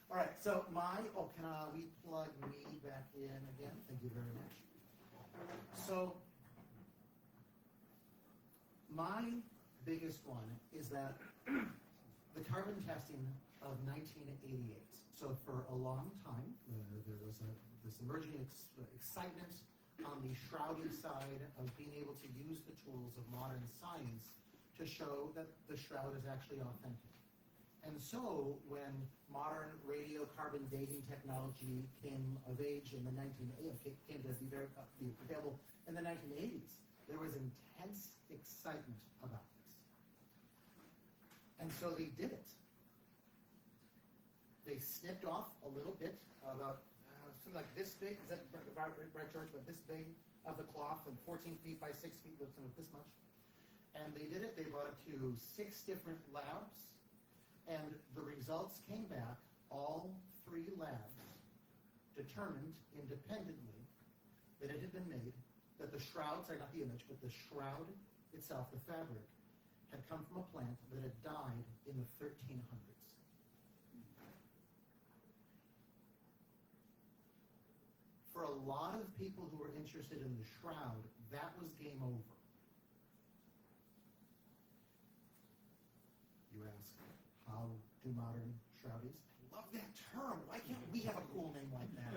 All right, so can we plug me back in again? Thank you very much. So, my biggest one is that the carbon testing of 1988. So for a long time, there was this emerging excitement on the shrouding side of being able to use the tools of modern science to show that the shroud is actually authentic. And so when modern radiocarbon dating technology came of age in the 1980s, came to be available in the 1980s, there was intense excitement about this. And so they did it. They snipped off a little bit, about something like this big, is that right, George? About this big of the cloth, and 14 feet by 6 feet, something like this much. And they did it. They brought it to 6 different labs. And the results came back. All 3 labs determined independently that it had been made, that the shroud, sorry, not the image, but the shroud itself, the fabric, had come from a plant that had died in the 1300s. For a lot of people who were interested in the shroud, that was game over. You ask, how do modern shroudies? I love that term. Why can't we have a cool name like that?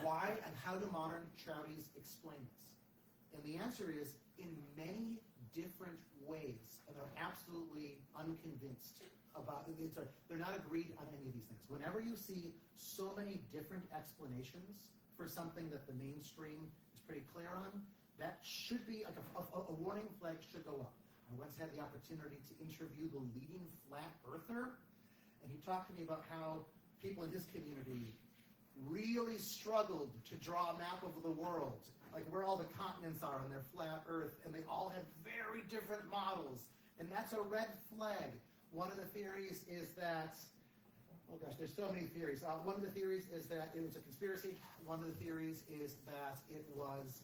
Why and how do modern shroudies explain this? And the answer is in many different ways, and they're absolutely unconvinced about it. They're not agreed on any of these things. Whenever you see so many different explanations for something that the mainstream is pretty clear on, that should be like a warning flag should go up. I once had the opportunity to interview the leading flat earther, and he talked to me about how people in his community really struggled to draw a map of the world, like where all the continents are on their flat earth, and they all had very different models, and that's a red flag. One of the theories is that, oh gosh, there's so many theories. One of the theories is that it was a conspiracy. One of the theories is that it was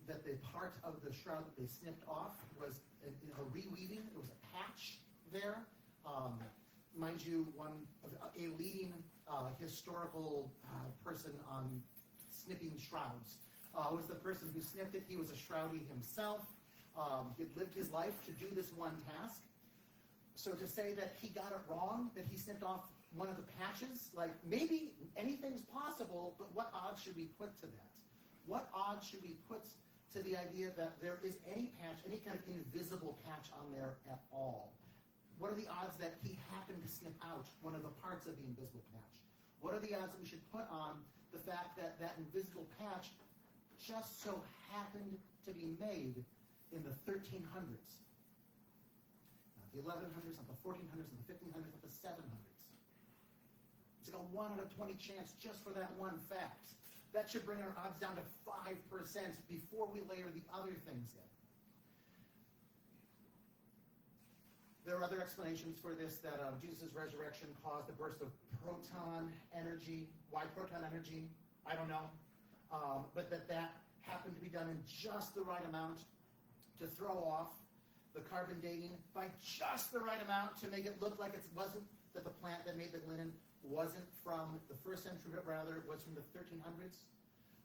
that the part of the shroud that they snipped off was a reweaving. There was a patch there. Mind you, a leading historical person on snipping shrouds was the person who snipped it. He was a shroudie himself. He had lived his life to do this one task. So to say that he got it wrong, that he snipped off one of the patches, like maybe anything's possible, but what odds should we put to that? What odds should we put to the idea that there is any patch, any kind of invisible patch on there at all? What are the odds that he happened to snip out one of the parts of the invisible patch? What are the odds that we should put on the fact that that invisible patch just so happened to be made in the 1300s? Not the 1100s, not the 1400s, not the 1500s, not the 700s. It's like a 1 out of 20 chance just for that one fact. That should bring our odds down to 5% before we layer the other things in. There are other explanations for this, that Jesus' resurrection caused a burst of proton energy. Why proton energy? I don't know. But that happened to be done in just the right amount to throw off the carbon dating by just the right amount to make it look like it wasn't, that the plant that made the linen wasn't from the 1st century, but rather it was from the 1300s.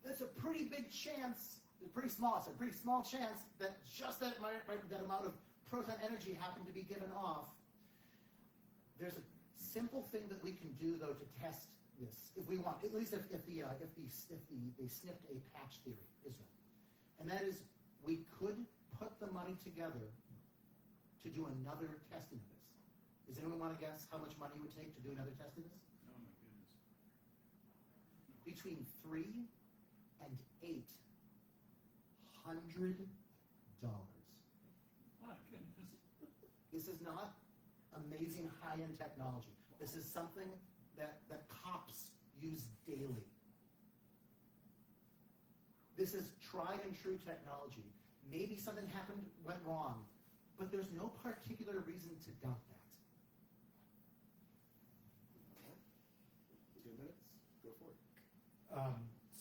That's a pretty big chance, pretty small chance that just that amount of proton energy happened to be given off. There's a simple thing that we can do, though, to test this, if we want, at least if they snipped a patch theory, Israel. And that is, we could put the money together to do another testing of this. Does anyone want to guess how much money it would take to do another test of this? Oh my goodness. between $300 and $800. My goodness. This is not amazing high-end technology. This is something that cops use daily. This is tried and true technology. Maybe something went wrong, but there's no particular reason to doubt that. 2 minutes, go for it.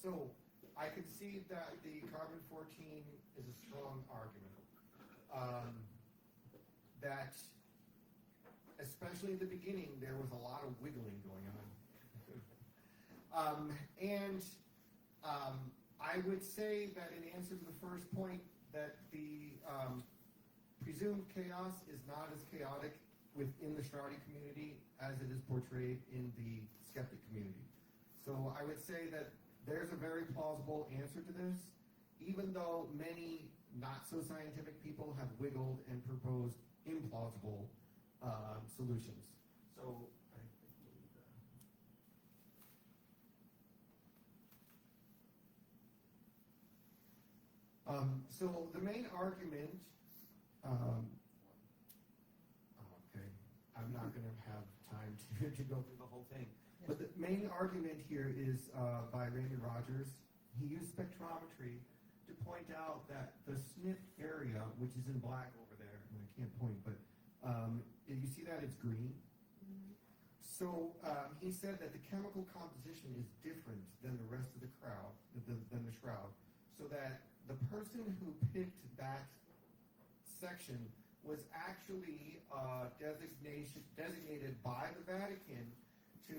So I can see that the carbon-14 is a strong argument. That, especially in the beginning, there was a lot of wiggling going on. I would say that in answer to the first point, that the presumed chaos is not as chaotic within the Shroudi community as it is portrayed in the skeptic community. So I would say that there's a very plausible answer to this, even though many not so scientific people have wiggled and proposed implausible solutions. So I think we'll leave that. So the main argument, okay, I'm not going to have time to go through the whole thing, but the main argument here is by Raymond Rogers. He used spectrometry to point out that the SNP area, which is in black over there, and I can't point, but you see that it's green? So he said that the chemical composition is different than the rest of the crowd, than the shroud, so that the person who picked that section was actually designated by the Vatican to.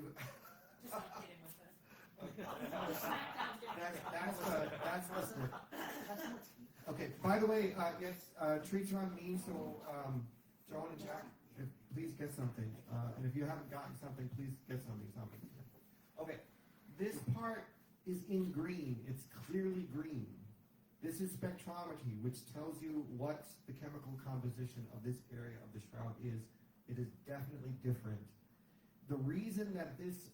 Just not kidding with us. That's the SNP. Okay. By the way, yes, treats are on me. So Joan and Jack, please get something. And if you haven't gotten something, please get something. Okay. This part is in green. It's clearly green. This is spectrometry, which tells you what the chemical composition of this area of the shroud is. It is definitely different. The reason that this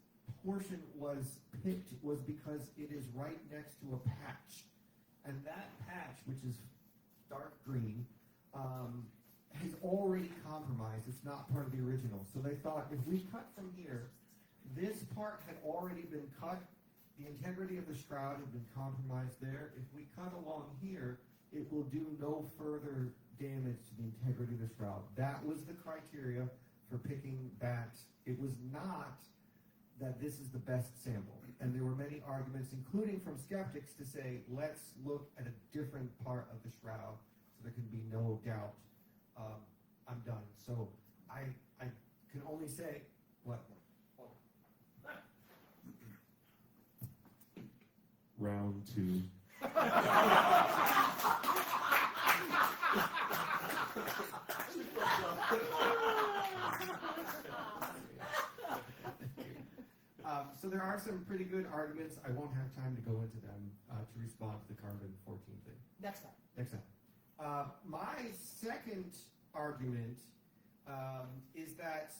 portion was picked was because it is right next to a patch. And that patch, which is dark green, has already compromised. It's not part of the original. So they thought, if we cut from here, this part had already been cut. The integrity of the shroud had been compromised there. If we cut along here, it will do no further damage to the integrity of the shroud. That was the criteria for picking that. It was not that this is the best sample. And there were many arguments, including from skeptics, to say, let's look at a different part of the shroud so there can be no doubt. I'm done. So I can only say, what? Round 2. So there are some pretty good arguments. I won't have time to go into them to respond to the carbon-14 thing. Next time. Next time. My second argument is that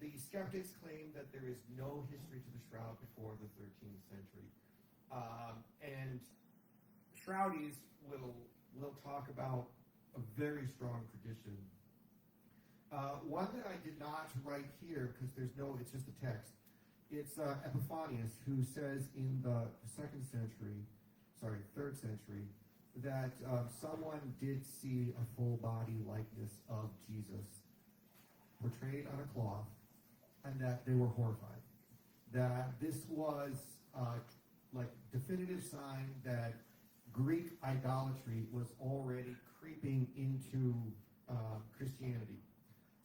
the skeptics claim that there is no history to the shroud before the 13th century. And Shroudis will talk about a very strong tradition. One that I did not write here because it's just a text. It's Epiphanius, who says in the 3rd century, that someone did see a full body likeness of Jesus portrayed on a cloth, and that they were horrified. That this was definitive sign that Greek idolatry was already creeping into Christianity.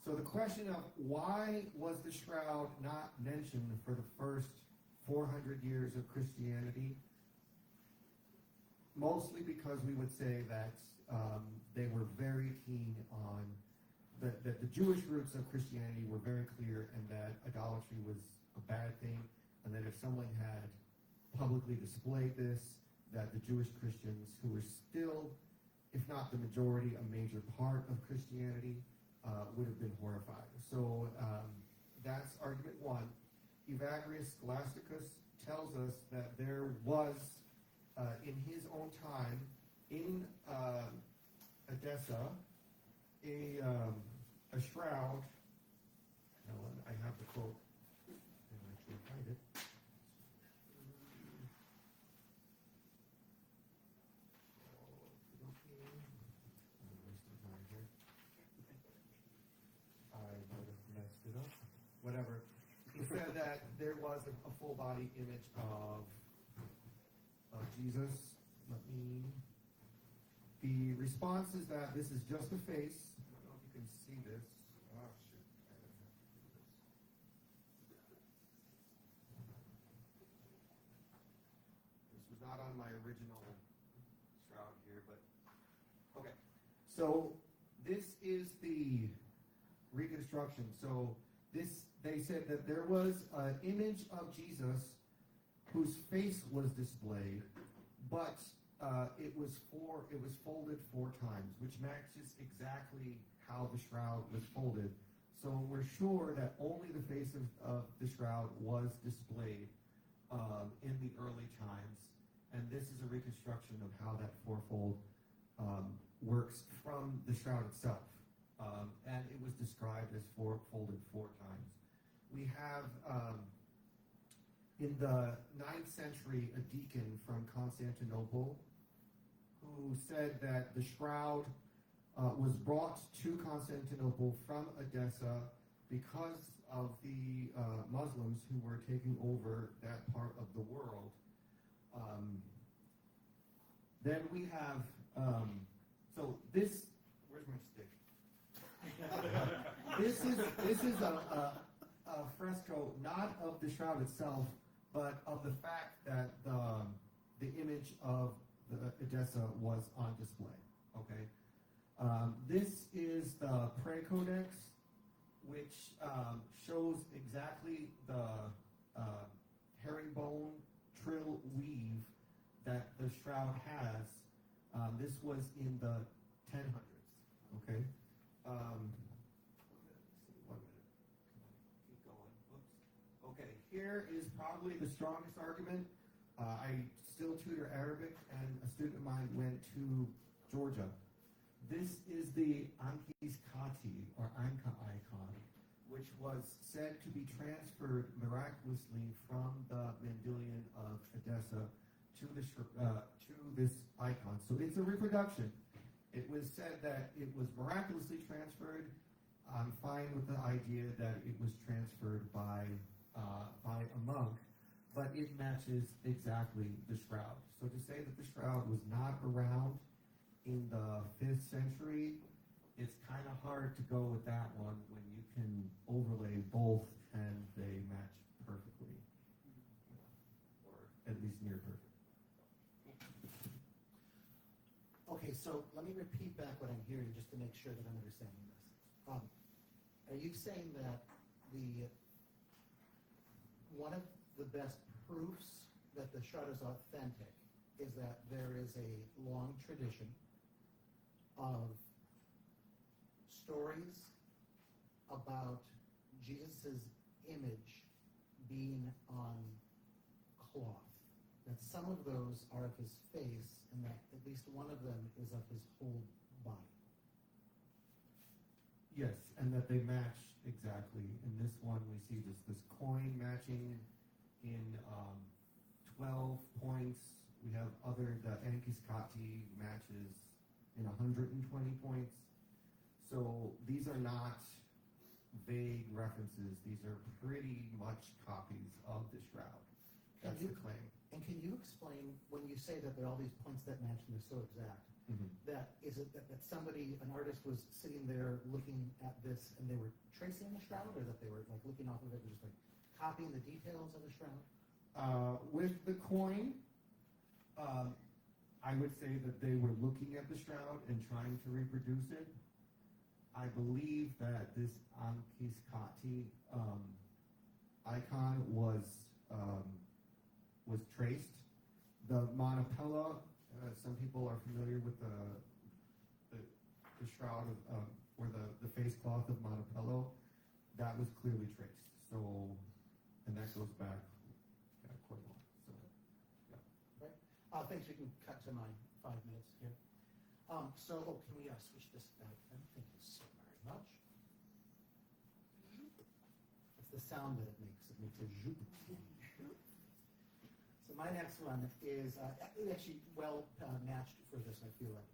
So the question of why was the shroud not mentioned for the first 400 years of Christianity? Mostly because we would say that they were very keen on that the Jewish roots of Christianity were very clear, and that idolatry was a bad thing, and that if someone had publicly displayed this, that the Jewish Christians, who were still, if not the majority, a major part of Christianity, would have been horrified. So that's argument one. Evagrius Scholasticus tells us that there was, in his own time, in Edessa, a shroud. Now, I have the quote. I can actually find it. I might have messed it up. Whatever. He said that there was a full body image of Jesus. The response is that this is just a face. I don't know if you can see this. Oh, shoot. I don't have to do this. This was not on my original shroud here, but okay. So this is the reconstruction. So they said that there was an image of Jesus whose face was displayed, but it was folded 4 times, which matches exactly how the shroud was folded. So we're sure that only the face of the shroud was displayed in the early times, and this is a reconstruction of how that fourfold works from the shroud itself. And it was described as folded 4 times. We have, in the 9th century, a deacon from Constantinople who said that the shroud was brought to Constantinople from Edessa because of the Muslims who were taking over that part of the world. Then we have, so this, where's my stick? This is a fresco, not of the shroud itself, but of the fact that the image of the Edessa was on display. Okay, this is the Pre-Codex, which shows exactly the herringbone trill weave that the shroud has. This was in the 1000s. Okay. One minute. Keep going. Oops. Okay, here is probably the strongest argument. I still tutor Arabic, and a student of mine went to Georgia. This is the Ankis Kati, or Anka icon, which was said to be transferred miraculously from the Mandilion of Edessa to this icon. So it's a reproduction. It was said that it was miraculously transferred. I'm fine with the idea that it was transferred by a monk, but it matches exactly the shroud. So to say that the shroud was not around in the 5th century, it's kind of hard to go with that one when you can overlay both and they match perfectly, or at least near perfect. Okay, so let me repeat back what I'm hearing just to make sure that I'm understanding this. Are you saying that one of the best proofs that the shroud is authentic is that there is a long tradition of stories about Jesus' image being on cloth? That some of those are of his face, and that at least one of them is of his whole body. Yes, and that they match exactly. In this one, we see just this coin matching in 12 points. We have the Ankis Kati matches in 120 points. So these are not vague references. These are pretty much copies of the shroud. That's the claim. And can you explain, when you say that there are all these points that match and they're so exact, that is it that somebody, an artist, was sitting there looking at this and they were tracing the shroud, or that they were like looking off of it and just like copying the details of the shroud? With the coin, I would say that they were looking at the shroud and trying to reproduce it. I believe that this Ankis Kati icon was traced. The Montillet, some people are familiar with the shroud of, or the face cloth of Montillet. That was clearly traced. So, and that goes back accordingly. So, Right. Thanks. We can cut to my 5 minutes here. Can we switch this back then? Thank you so very much. It's the sound that it makes. It makes a zoop. So my next one is actually well matched for this, I feel like.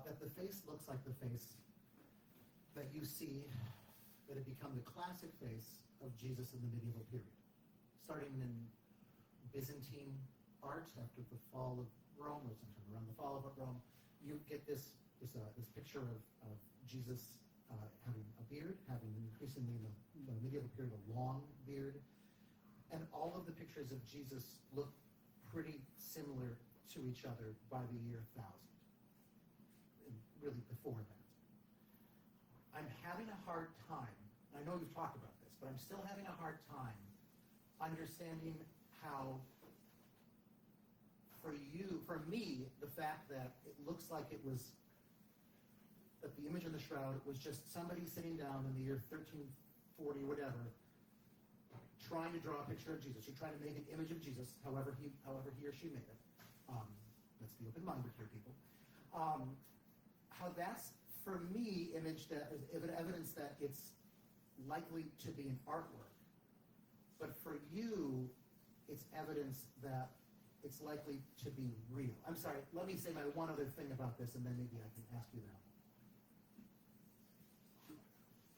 That the face looks like the face that you see that had become the classic face of Jesus in the medieval period. Starting in Byzantine art after the fall of Rome, or sometime around the fall of Rome, you get this picture of Jesus having a beard, having increasingly in the medieval period a long beard, and all of the pictures of Jesus look pretty similar to each other by the year 1000, and really before that. I'm having a hard time, I know we've talked about this, but I'm still having a hard time understanding how, for me, the fact that it looks like it was, that the image of the shroud was just somebody sitting down in the year 1340, whatever, trying to draw a picture of Jesus, or trying to make an image of Jesus, however he or she made it. Let's be open-minded here, people. How that's, for me, image that is evidence that it's likely to be an artwork. But for you, it's evidence that it's likely to be real. I'm sorry, let me say my one other thing about this, and then maybe I can ask you that.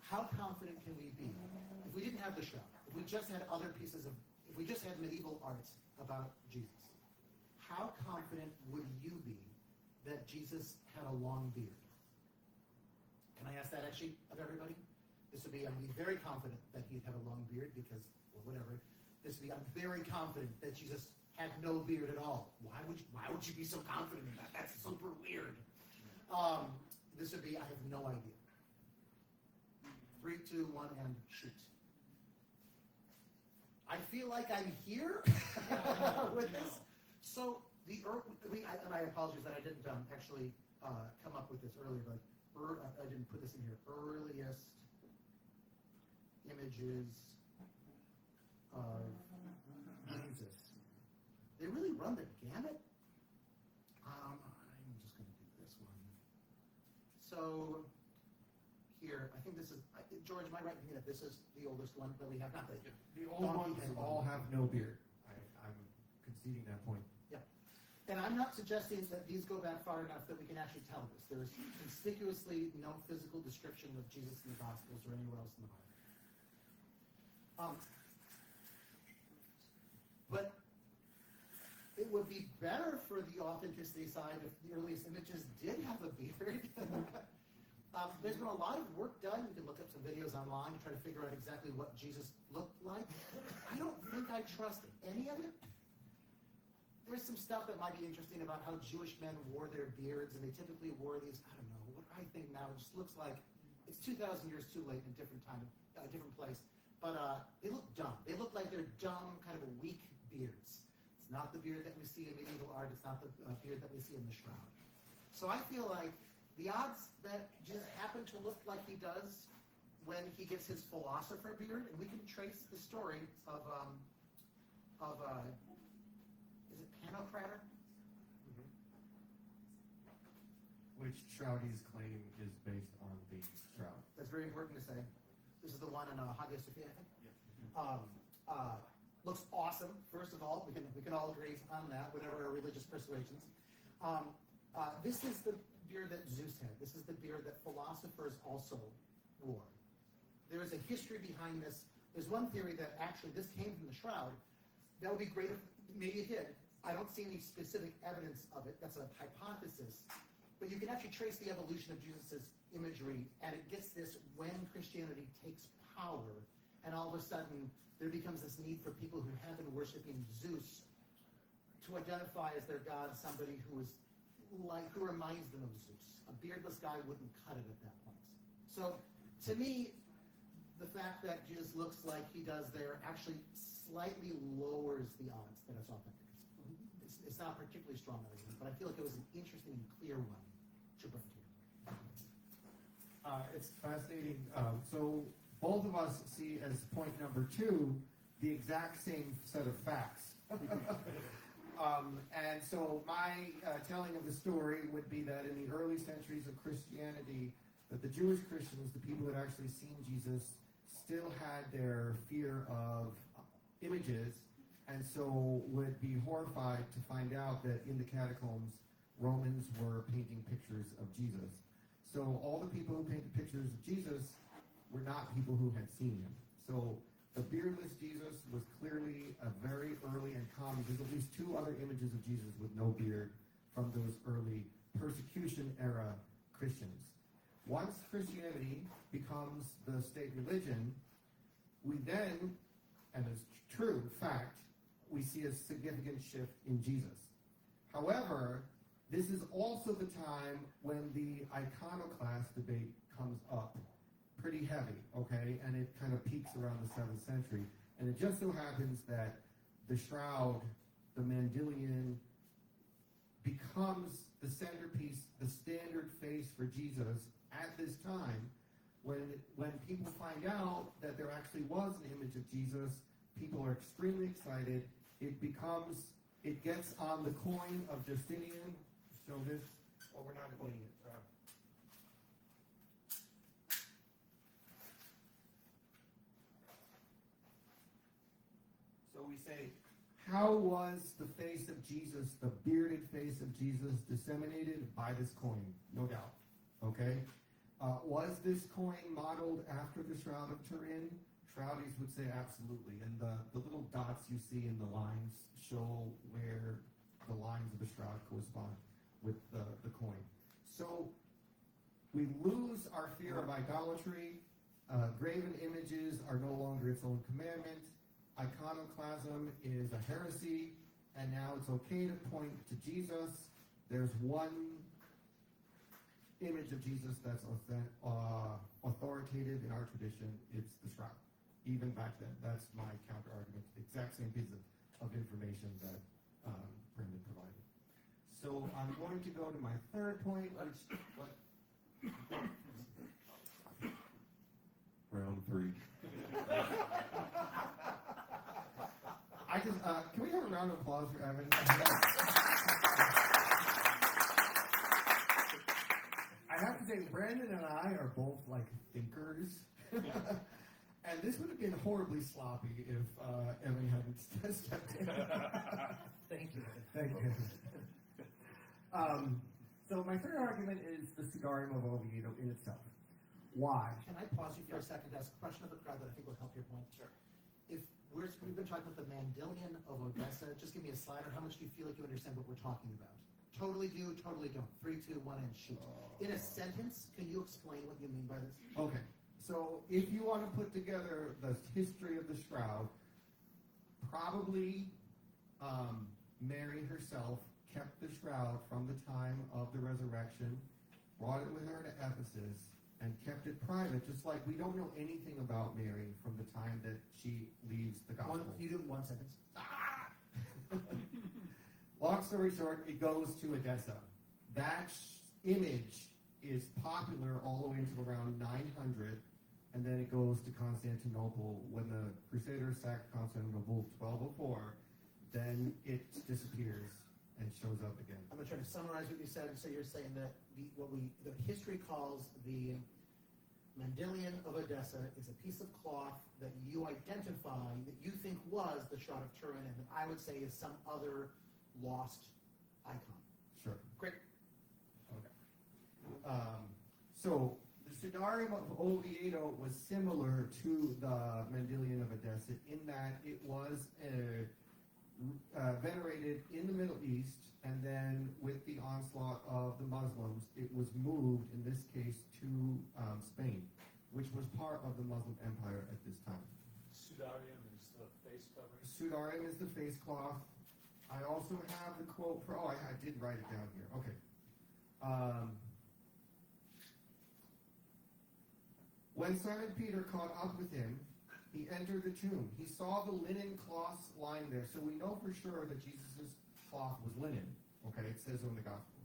How confident can we be, if we didn't have the shroud, if we just had other pieces of, if we just had medieval art about Jesus, how confident would you be that Jesus had a long beard? Can I ask that actually of everybody? This would be, I'd be very confident that he'd have a long beard because, or whatever. This would be, I'm very confident that Jesus had no beard at all. Why would you be so confident in that? That's super weird. This would be, I have no idea. 3, 2, 1, and shoot. I feel like I'm here with this. So and I apologize that I didn't actually come up with this earlier, but I didn't put this in here. Earliest images of Jesus. They really run the gamut. I'm just going to do this one. So here, I think this is, George, am I right in thinking that this is the oldest one that we have? Not the old ones all have no beard. I'm conceding that point. Yeah. And I'm not suggesting that these go back far enough that we can actually tell this. There's conspicuously no physical description of Jesus in the Gospels or anywhere else in the Bible. But it would be better for the authenticity side if the earliest images did have a beard. There's been a lot of work done. You can look up some videos online to try to figure out exactly what Jesus looked like. I don't think I trust any of it. There's some stuff that might be interesting about how Jewish men wore their beards, and they typically wore these, I don't know, what I think now it just looks like it's 2,000 years too late in a different time, a different place. But they look dumb. They look like they're dumb, kind of weak beards. It's not the beard that we see in medieval art. It's not the beard that we see in the Shroud. So I feel like the odds that Jesus happened to look like he does when he gets his philosopher beard, and we can trace the story of is it Pantocrator? Which Shroudies claim is based on the Shroud. That's very important to say. This is the one in Hagia Sophia, I think. Looks awesome. First of all, we can all agree on that, whatever our religious persuasions. This is the beard that Zeus had. This is the beard that philosophers also wore. There is a history behind this. There's one theory that actually this came from the Shroud. That would be great if maybe it did. I don't see any specific evidence of it. That's a hypothesis. But you can actually trace the evolution of Jesus' imagery, and it gets this when Christianity takes power, and all of a sudden there becomes this need for people who have been worshiping Zeus to identify as their god somebody who reminds them of Zeus. A beardless guy wouldn't cut it at that point. So, to me, the fact that Jesus looks like he does there actually slightly lowers the odds that it's authentic. It's not a particularly strong argument, but I feel like it was an interesting and clear one to bring to you. It's fascinating. So both of us see as point number 2 the exact same set of facts And so my telling of the story would be that in the early centuries of Christianity, that the Jewish Christians, the people that actually seen Jesus, still had their fear of images, and so would be horrified to find out that in the catacombs, Romans were painting pictures of Jesus. So all the people who painted pictures of Jesus were not people who had seen him. So the beardless Jesus was clearly a very early and common. There's at least two other images of Jesus with no beard from those early persecution era Christians. Once Christianity becomes the state religion, we then, and it's true fact, we see a significant shift in Jesus. However, this is also the time when the iconoclast debate comes up pretty heavy, okay? And it kind of peaks around the 7th century. And it just so happens that the shroud, the Montillet, becomes the centerpiece, the standard face for Jesus at this time. When people find out that there actually was an image of Jesus, people are extremely excited. It gets on the coin of Justinian. So this, well, we're not putting it. So we say, how was the face of Jesus, the bearded face of Jesus, disseminated? By this coin, no doubt. Okay? Was this coin modeled after the Shroud of Turin? Shroudies would say absolutely. And the little dots you see in the lines show where the lines of the shroud correspond with the coin. So we lose our fear of idolatry. Graven images are no longer its own commandment. Iconoclasm is a heresy, and now it's okay to point to Jesus. There's one image of Jesus that's authoritative in our tradition. It's the shroud. Even back then, that's my counter argument. The exact same piece of information that Brendan provided. So I'm going to go to my third point, which Round 3. can we have a round of applause for Evan? I have to say, Brandon and I are both like thinkers. And this would have been horribly sloppy if Evan hadn't stepped in. Thank you. Thank you. So my third argument is the Cigarium of Oviedo in itself. Why? Can I pause you for a second to ask a question of the crowd that I think will help your point? Sure. If we've been talking about the Montillet of Odessa, just give me a slider. How much do you feel like you understand what we're talking about? Totally do, totally don't. 3, 2, 1, and shoot. In a sentence, can you explain what you mean by this? Okay. So if you want to put together the history of the shroud, probably Mary herself kept the shroud from the time of the resurrection, brought it with her to Ephesus, and kept it private, just like we don't know anything about Mary from the time that she leaves the gospel. You do it in 1 sentence. Long story short, it goes to Odessa. That image is popular all the way until around 900, and then it goes to Constantinople. When the Crusaders sacked Constantinople 1204, then it disappears and shows up again. I'm going to try to summarize what you said. So you're saying that the history calls the Montillet of Odessa is a piece of cloth that you identify that you think was the Shroud of Turin, and that I would say is some other lost icon. Sure. Great. Okay. So the Cigarium of Oviedo was similar to the Montillet of Odessa in that it was venerated in the Middle East, and then with the onslaught of the Muslims, it was moved, in this case, to Spain, which was part of the Muslim Empire at this time. Sudarium is the face covering. Sudarium is the face cloth. I also have the quote for, I did write it down here. Okay. When Simon Peter caught up with him, he entered the tomb. He saw the linen cloths lying there. So we know for sure that Jesus' cloth was linen. Okay, it says so in the gospel.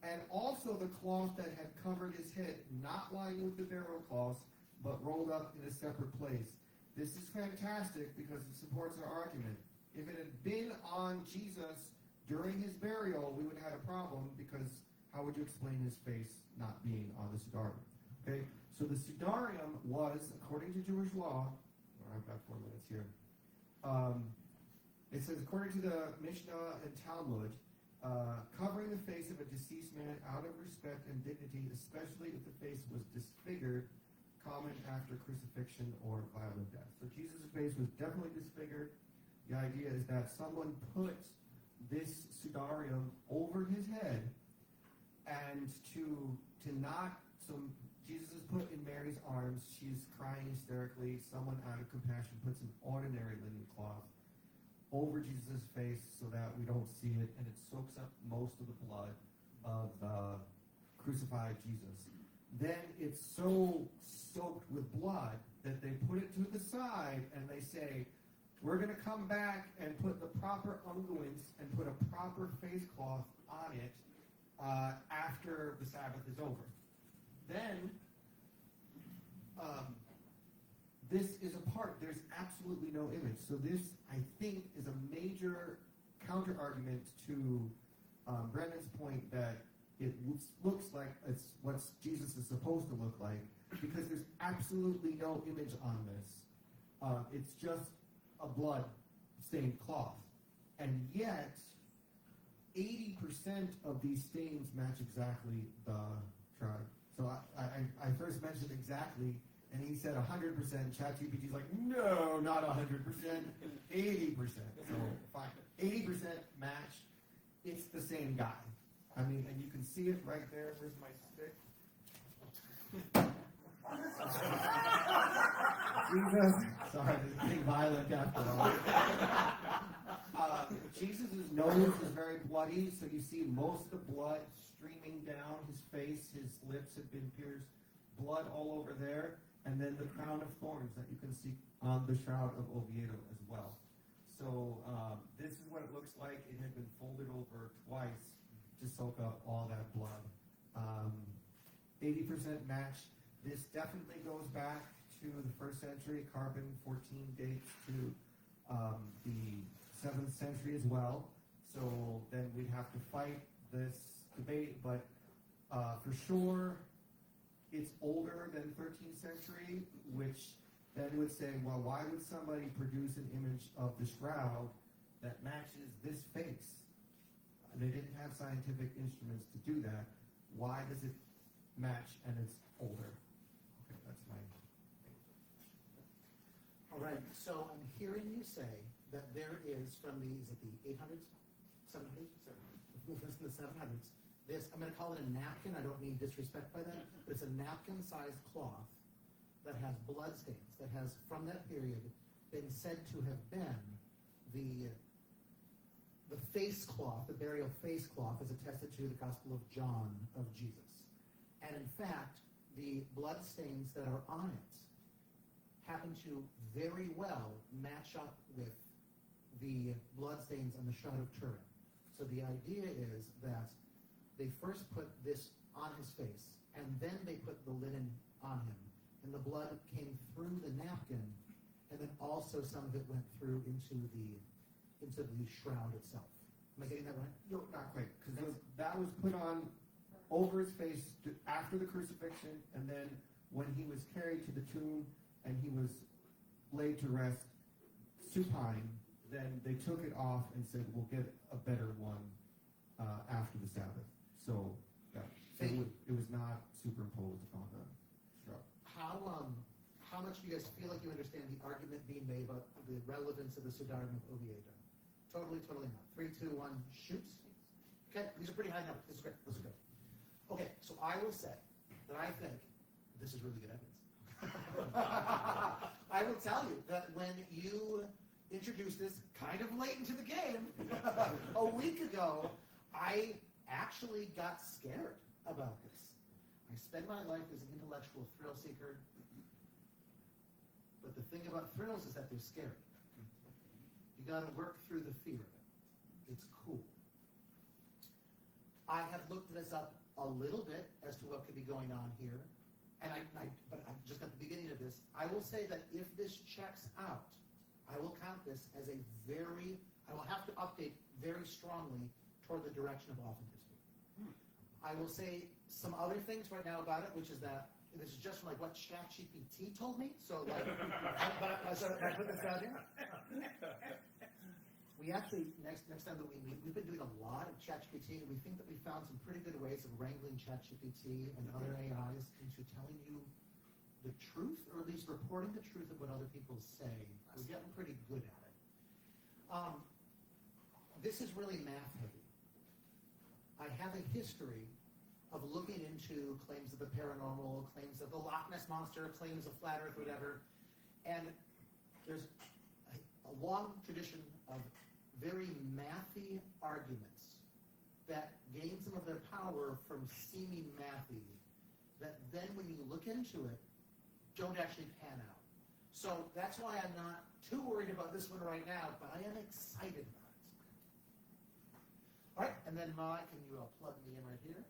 And also the cloth that had covered his head, not lying with the burial cloths, but rolled up in a separate place. This is fantastic because it supports our argument. If it had been on Jesus during his burial, we would have had a problem, because how would you explain his face not being on the sudarium? Okay, so the sudarium was, according to Jewish law, I've got 4 minutes here. It says, according to the Mishnah and Talmud, covering the face of a deceased man out of respect and dignity, especially if the face was disfigured, common after crucifixion or violent death. So Jesus' face was definitely disfigured. The idea is that someone put this sudarium over his head, and to not, so Jesus is put in Mary's arms, she's crying hysterically, someone out of compassion puts an ordinary linen cloth over Jesus' face so that we don't see it, and it soaks up most of the blood of crucified Jesus. Then it's so soaked with blood that they put it to the side and they say, we're going to come back and put the proper unguents and put a proper face cloth on it after the Sabbath is over. Then, this is a part, there's absolutely no image. So this, I think, is a major counter-argument to Brendan's point that it looks like it's what Jesus is supposed to look like, because there's absolutely no image on this. It's just a blood-stained cloth. And yet, 80% of these stains match exactly the shroud. So I first mentioned exactly, and he said 100%. ChatGPT's like, no, not 100%, 80%. So fine, 80% match. It's the same guy. I mean, and you can see it right there. Where's my stick? Jesus. Sorry, this is being violent after all. Jesus' nose is very bloody, so you see most of the blood streaming down his face. His lips have been pierced, blood all over there, and then the crown of thorns that you can see on the Shroud of Oviedo as well. So this is what it looks like. It had been folded over twice to soak up all that blood. 80% match. This definitely goes back to the 1st century. Carbon 14 dates to the 7th century as well. So then we'd have to fight this debate, but for sure it's older than 13th century, which then would say, well, why would somebody produce an image of the shroud that matches this face? They didn't have scientific instruments to do that. Why does it match and it's older? Okay, that's my thing. All right, so I'm hearing you say that there is from the, is it the 800s, 700s? From the 700s, this, I'm going to call it a napkin. I don't mean disrespect by that, but it's a napkin-sized cloth that has blood stains, that has, from that period, been said to have been the face cloth, the burial face cloth, is attested to the Gospel of John of Jesus. And in fact, the blood stains that are on it happen to very well match up with the blood stains on the Shroud of Turin. So the idea is that they first put this on his face, and then they put the linen on him, and the blood came through the napkin, and then also some of it went through into the shroud itself. Am I getting that right? No, not quite, because that was put on over his face after the crucifixion, and then when he was carried to the tomb and he was laid to rest supine, then they took it off and said, we'll get a better one after the Sabbath. So, yeah, so it was not superimposed on the shroud. How much do you guys feel like you understand the argument being made about the relevance of the Sudarium of Oviedo? Totally not. 3, 2, 1, shoots. Okay, these are pretty high numbers. This is great. This is good. Okay, so I will say that I think this is really good evidence. I will tell you that when you introduced this kind of late into the game a week ago, I actually got scared about this. I spend my life as an intellectual thrill seeker, but the thing about thrills is that they're scary. You got to work through the fear of it. It's cool. I have looked this up a little bit as to what could be going on here, and but I'm just at the beginning of this. I will say that if this checks out, I will count this as I will have to update very strongly toward the direction of authenticity. I will say some other things right now about it, which is that this is just like what ChatGPT told me. So, like, I put this out here. We actually, next time that we meet, we've been doing a lot of ChatGPT, and we think that we found some pretty good ways of wrangling ChatGPT and other AIs into telling you the truth, or at least reporting the truth of what other people say. We're getting pretty good at it. This is really math heavy. I have a history of looking into claims of the paranormal, claims of the Loch Ness Monster, claims of flat Earth, whatever, and there's a long tradition of very mathy arguments that gain some of their power from seeming mathy, that then when you look into it, don't actually pan out. So that's why I'm not too worried about this one right now, but I am excited about it. All right, and then Ma, can you plug me in right here?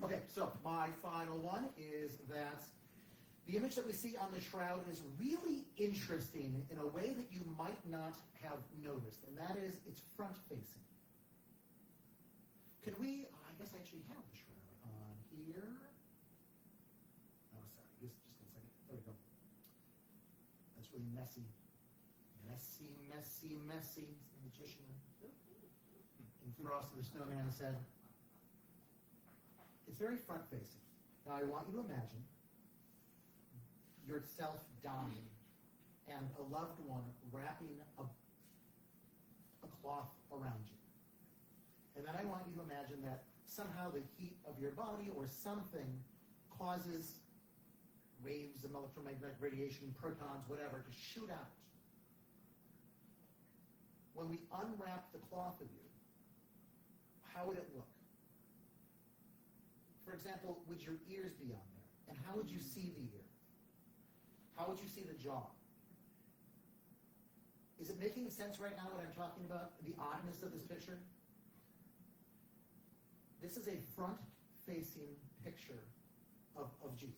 Okay, so my final one is that the image that we see on the shroud is really interesting in a way that you might not have noticed, and that is it's front-facing. Can we, I guess I actually have the shroud on here. Oh, sorry, just a second. There we go. That's really messy. Messy, messy, messy. The magician in Frosty the Snowman said, it's very front-facing. Now I want you to imagine yourself dying and a loved one wrapping a cloth around you. And then I want you to imagine that somehow the heat of your body or something causes waves of electromagnetic radiation, protons, whatever, to shoot out. When we unwrap the cloth of you, how would it look? For example, would your ears be on there? And how would you see the ear? How would you see the jaw? Is it making sense right now what I'm talking about? The oddness of this picture? This is a front-facing picture of Jesus.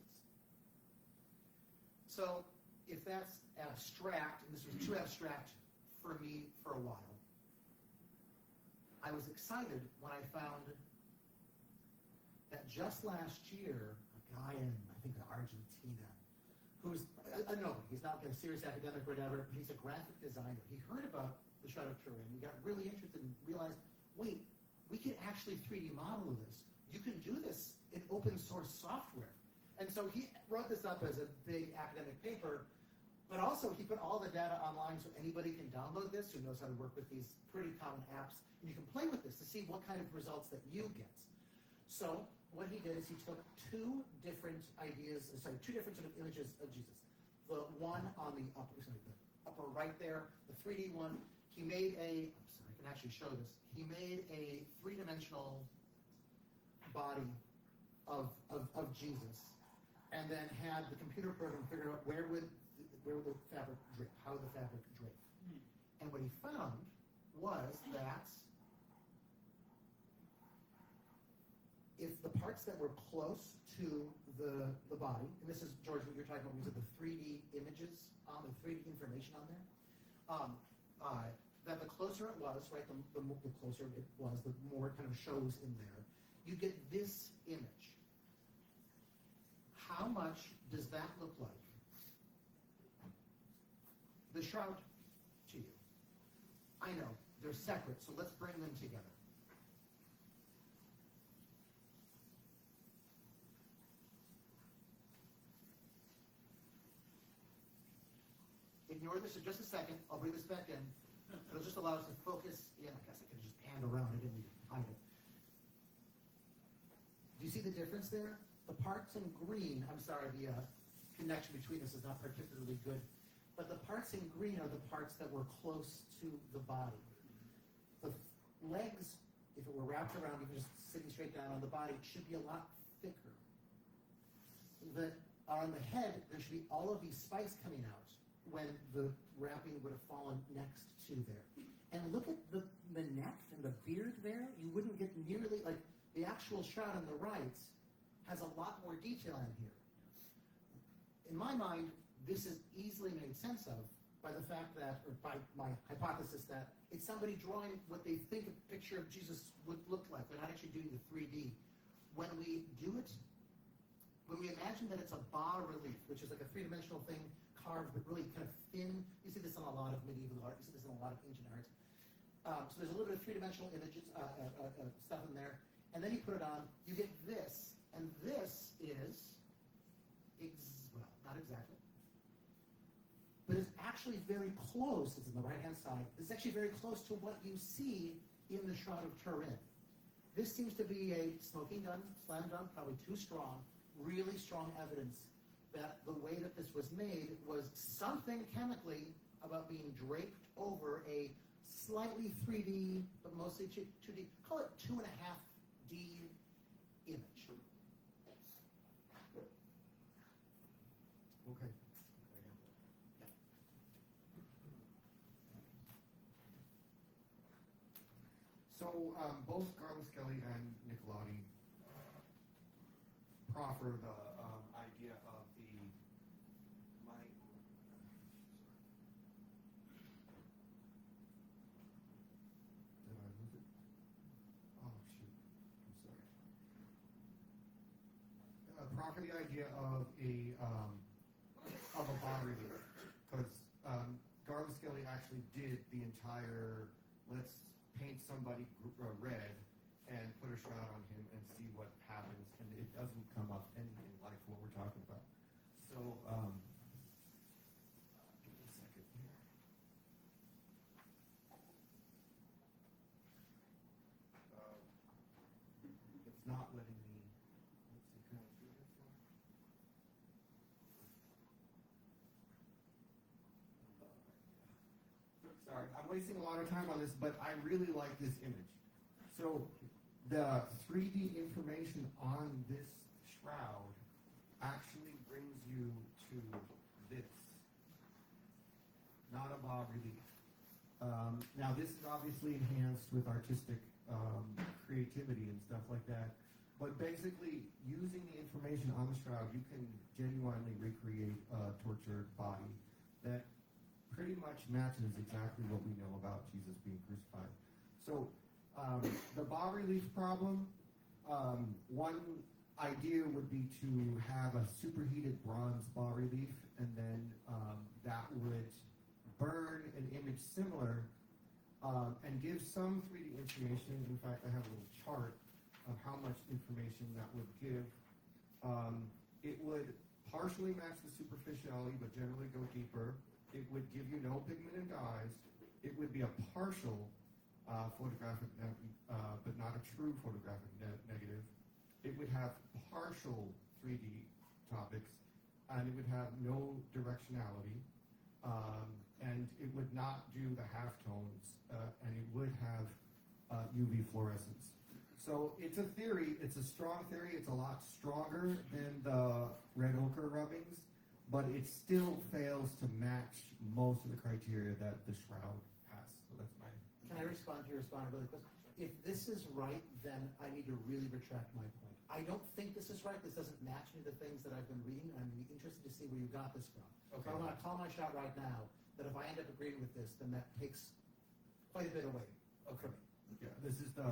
So if that's abstract, and this was too abstract for me for a while, I was excited when I found that just last year, a guy in, I think, Argentina, who's, I don't know, he's not a serious academic or whatever, but he's a graphic designer. He heard about the Shroud of Turin. He got really interested and realized, wait, we can actually 3D model this. You can do this in open source software. And so he wrote this up as a big academic paper, but also he put all the data online so anybody can download this who knows how to work with these pretty common apps, and you can play with this to see what kind of results that you get. So what he did is he took two different sort of images of Jesus. The one on the upper right there, the 3D one, he made I can actually show this. He made a three-dimensional body of Jesus, and then had the computer program figure out where would the fabric drape, how would the fabric drape. And what he found was that if the parts that were close to the body, and this is, George, what you're talking about, these are the 3D images, the 3D information on there, that the closer it was, right, the closer it was, the more it kind of shows in there, you get this image. How much does that look like the shroud to you? I know, they're separate, so let's bring them together. Ignore this for just a second. I'll bring this back in. It'll just allow us to focus in. I guess I could just pan around it and hide it. Do you see the difference there? The parts in green, I'm sorry, the connection between this is not particularly good, but the parts in green are the parts that were close to the body. The legs, if it were wrapped around, even just sitting straight down on the body, should be a lot thicker. On the head, there should be all of these spikes coming out when the wrapping would have fallen next to there. And look at the neck and the beard there. You wouldn't get nearly, like, the actual shroud on the right has a lot more detail in here. In my mind, this is easily made sense of by the fact that, or by my hypothesis that it's somebody drawing what they think a picture of Jesus would look like. They're not actually doing the 3D. When we do it, when we imagine that it's a bas relief, which is like a three-dimensional thing carved but really kind of thin, you see this in a lot of medieval art, you see this in a lot of ancient art. So there's a little bit of three-dimensional images, stuff in there, and then you put it on, you get this, and this is, well, not exactly, but it's actually very close, it's in the right-hand side, it's actually very close to what you see in the Shroud of Turin. This seems to be a smoking gun, slam dunk, probably too strong, really strong evidence that the way that this was made was something chemically about being draped over a slightly 3D, but mostly 2D, call it 2.5D image. Okay. So both Garland-Skelly and Nicolati proffer the idea of the Did I lose it? Oh shoot! I'm sorry. Proffer the idea of a bas relief, because Garland-Skelly actually did the entire let's paint somebody red and put a shroud on him and see what happens, and it doesn't come up anything like what we're talking about. So, give me a second here. It's not letting me. Let's see, can I do this one? Sorry, I'm wasting a lot of time on this, but I really like this image. So the 3D information on this shroud actually brings you to this, not a bas relief. Now this is obviously enhanced with artistic creativity and stuff like that, but basically using the information on the shroud, you can genuinely recreate a tortured body that pretty much matches exactly what we know about Jesus being crucified. So the bas relief problem, one idea would be to have a superheated bronze bas relief, and then that would burn an image similar and give some 3D information. In fact, I have a little chart of how much information that would give. It would partially match the superficiality, but generally go deeper. It would give you no pigment and dyes. It would be a partial photographic, but not a true photographic negative. It would have partial 3D topics, and it would have no directionality, and it would not do the halftones, and it would have UV fluorescence. So it's a theory. It's a strong theory. It's a lot stronger than the red ochre rubbings, but it still fails to match most of the criteria that the shroud has. So that's my. Can I respond to your response really quick? If this is right, then I need to really retract my point. I don't think this is right. This doesn't match any of the things that I've been reading, and I'm interested to see where you got this from. Okay. So I'm going to call my shot right now that if I end up agreeing with this, then that takes quite a bit away from me. Yeah, this is the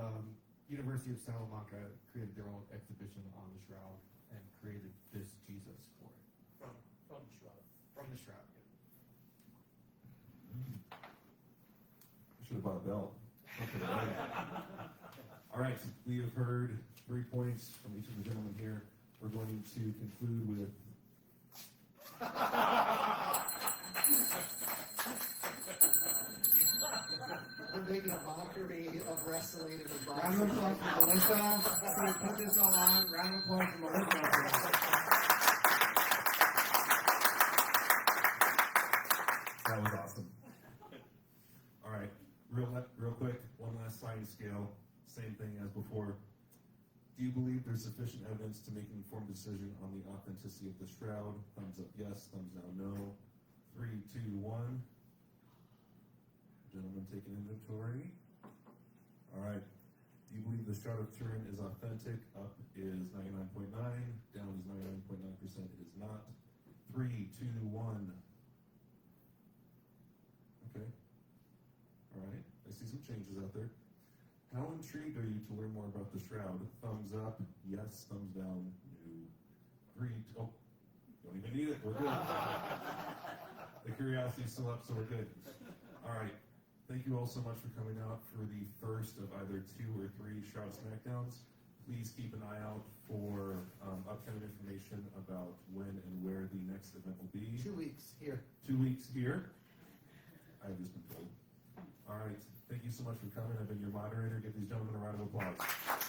University of Salamanca created their own exhibition on the shroud and created this Jesus for it. From the Shroud. From the shroud. I should have bought a belt. Okay, right. All right, we have heard 3 points from each of the gentlemen here. We're going to conclude with. We're making a mockery of wrestling and the Round of applause for Melissa. So we put this all on. Round of applause for Melissa. That was awesome. All right, real quick, one last sliding scale, same thing as before. Do you believe there's sufficient evidence to make an informed decision on the authenticity of the shroud? Thumbs up yes, thumbs down no. 3, 2, 1. Gentlemen, take an inventory. All right. Do you believe the Shroud of Turin is authentic? Up is 99.9, down is 99.9%. It is not. 3, 2, 1. Okay. All right. I see some changes out there. How intrigued are you to learn more about the Shroud? Thumbs up, yes. Thumbs down, no. 3, oh, don't even need it. We're good. The curiosity's still up, so we're good. All right. Thank you all so much for coming out for the first of either 2 or 3 Shroud Smackdowns. Please keep an eye out for upcoming information about when and where the next event will be. 2 weeks here. 2 weeks here. I've just been told. All right. Thank you so much for coming. I've been your moderator. Give these gentlemen a round of applause.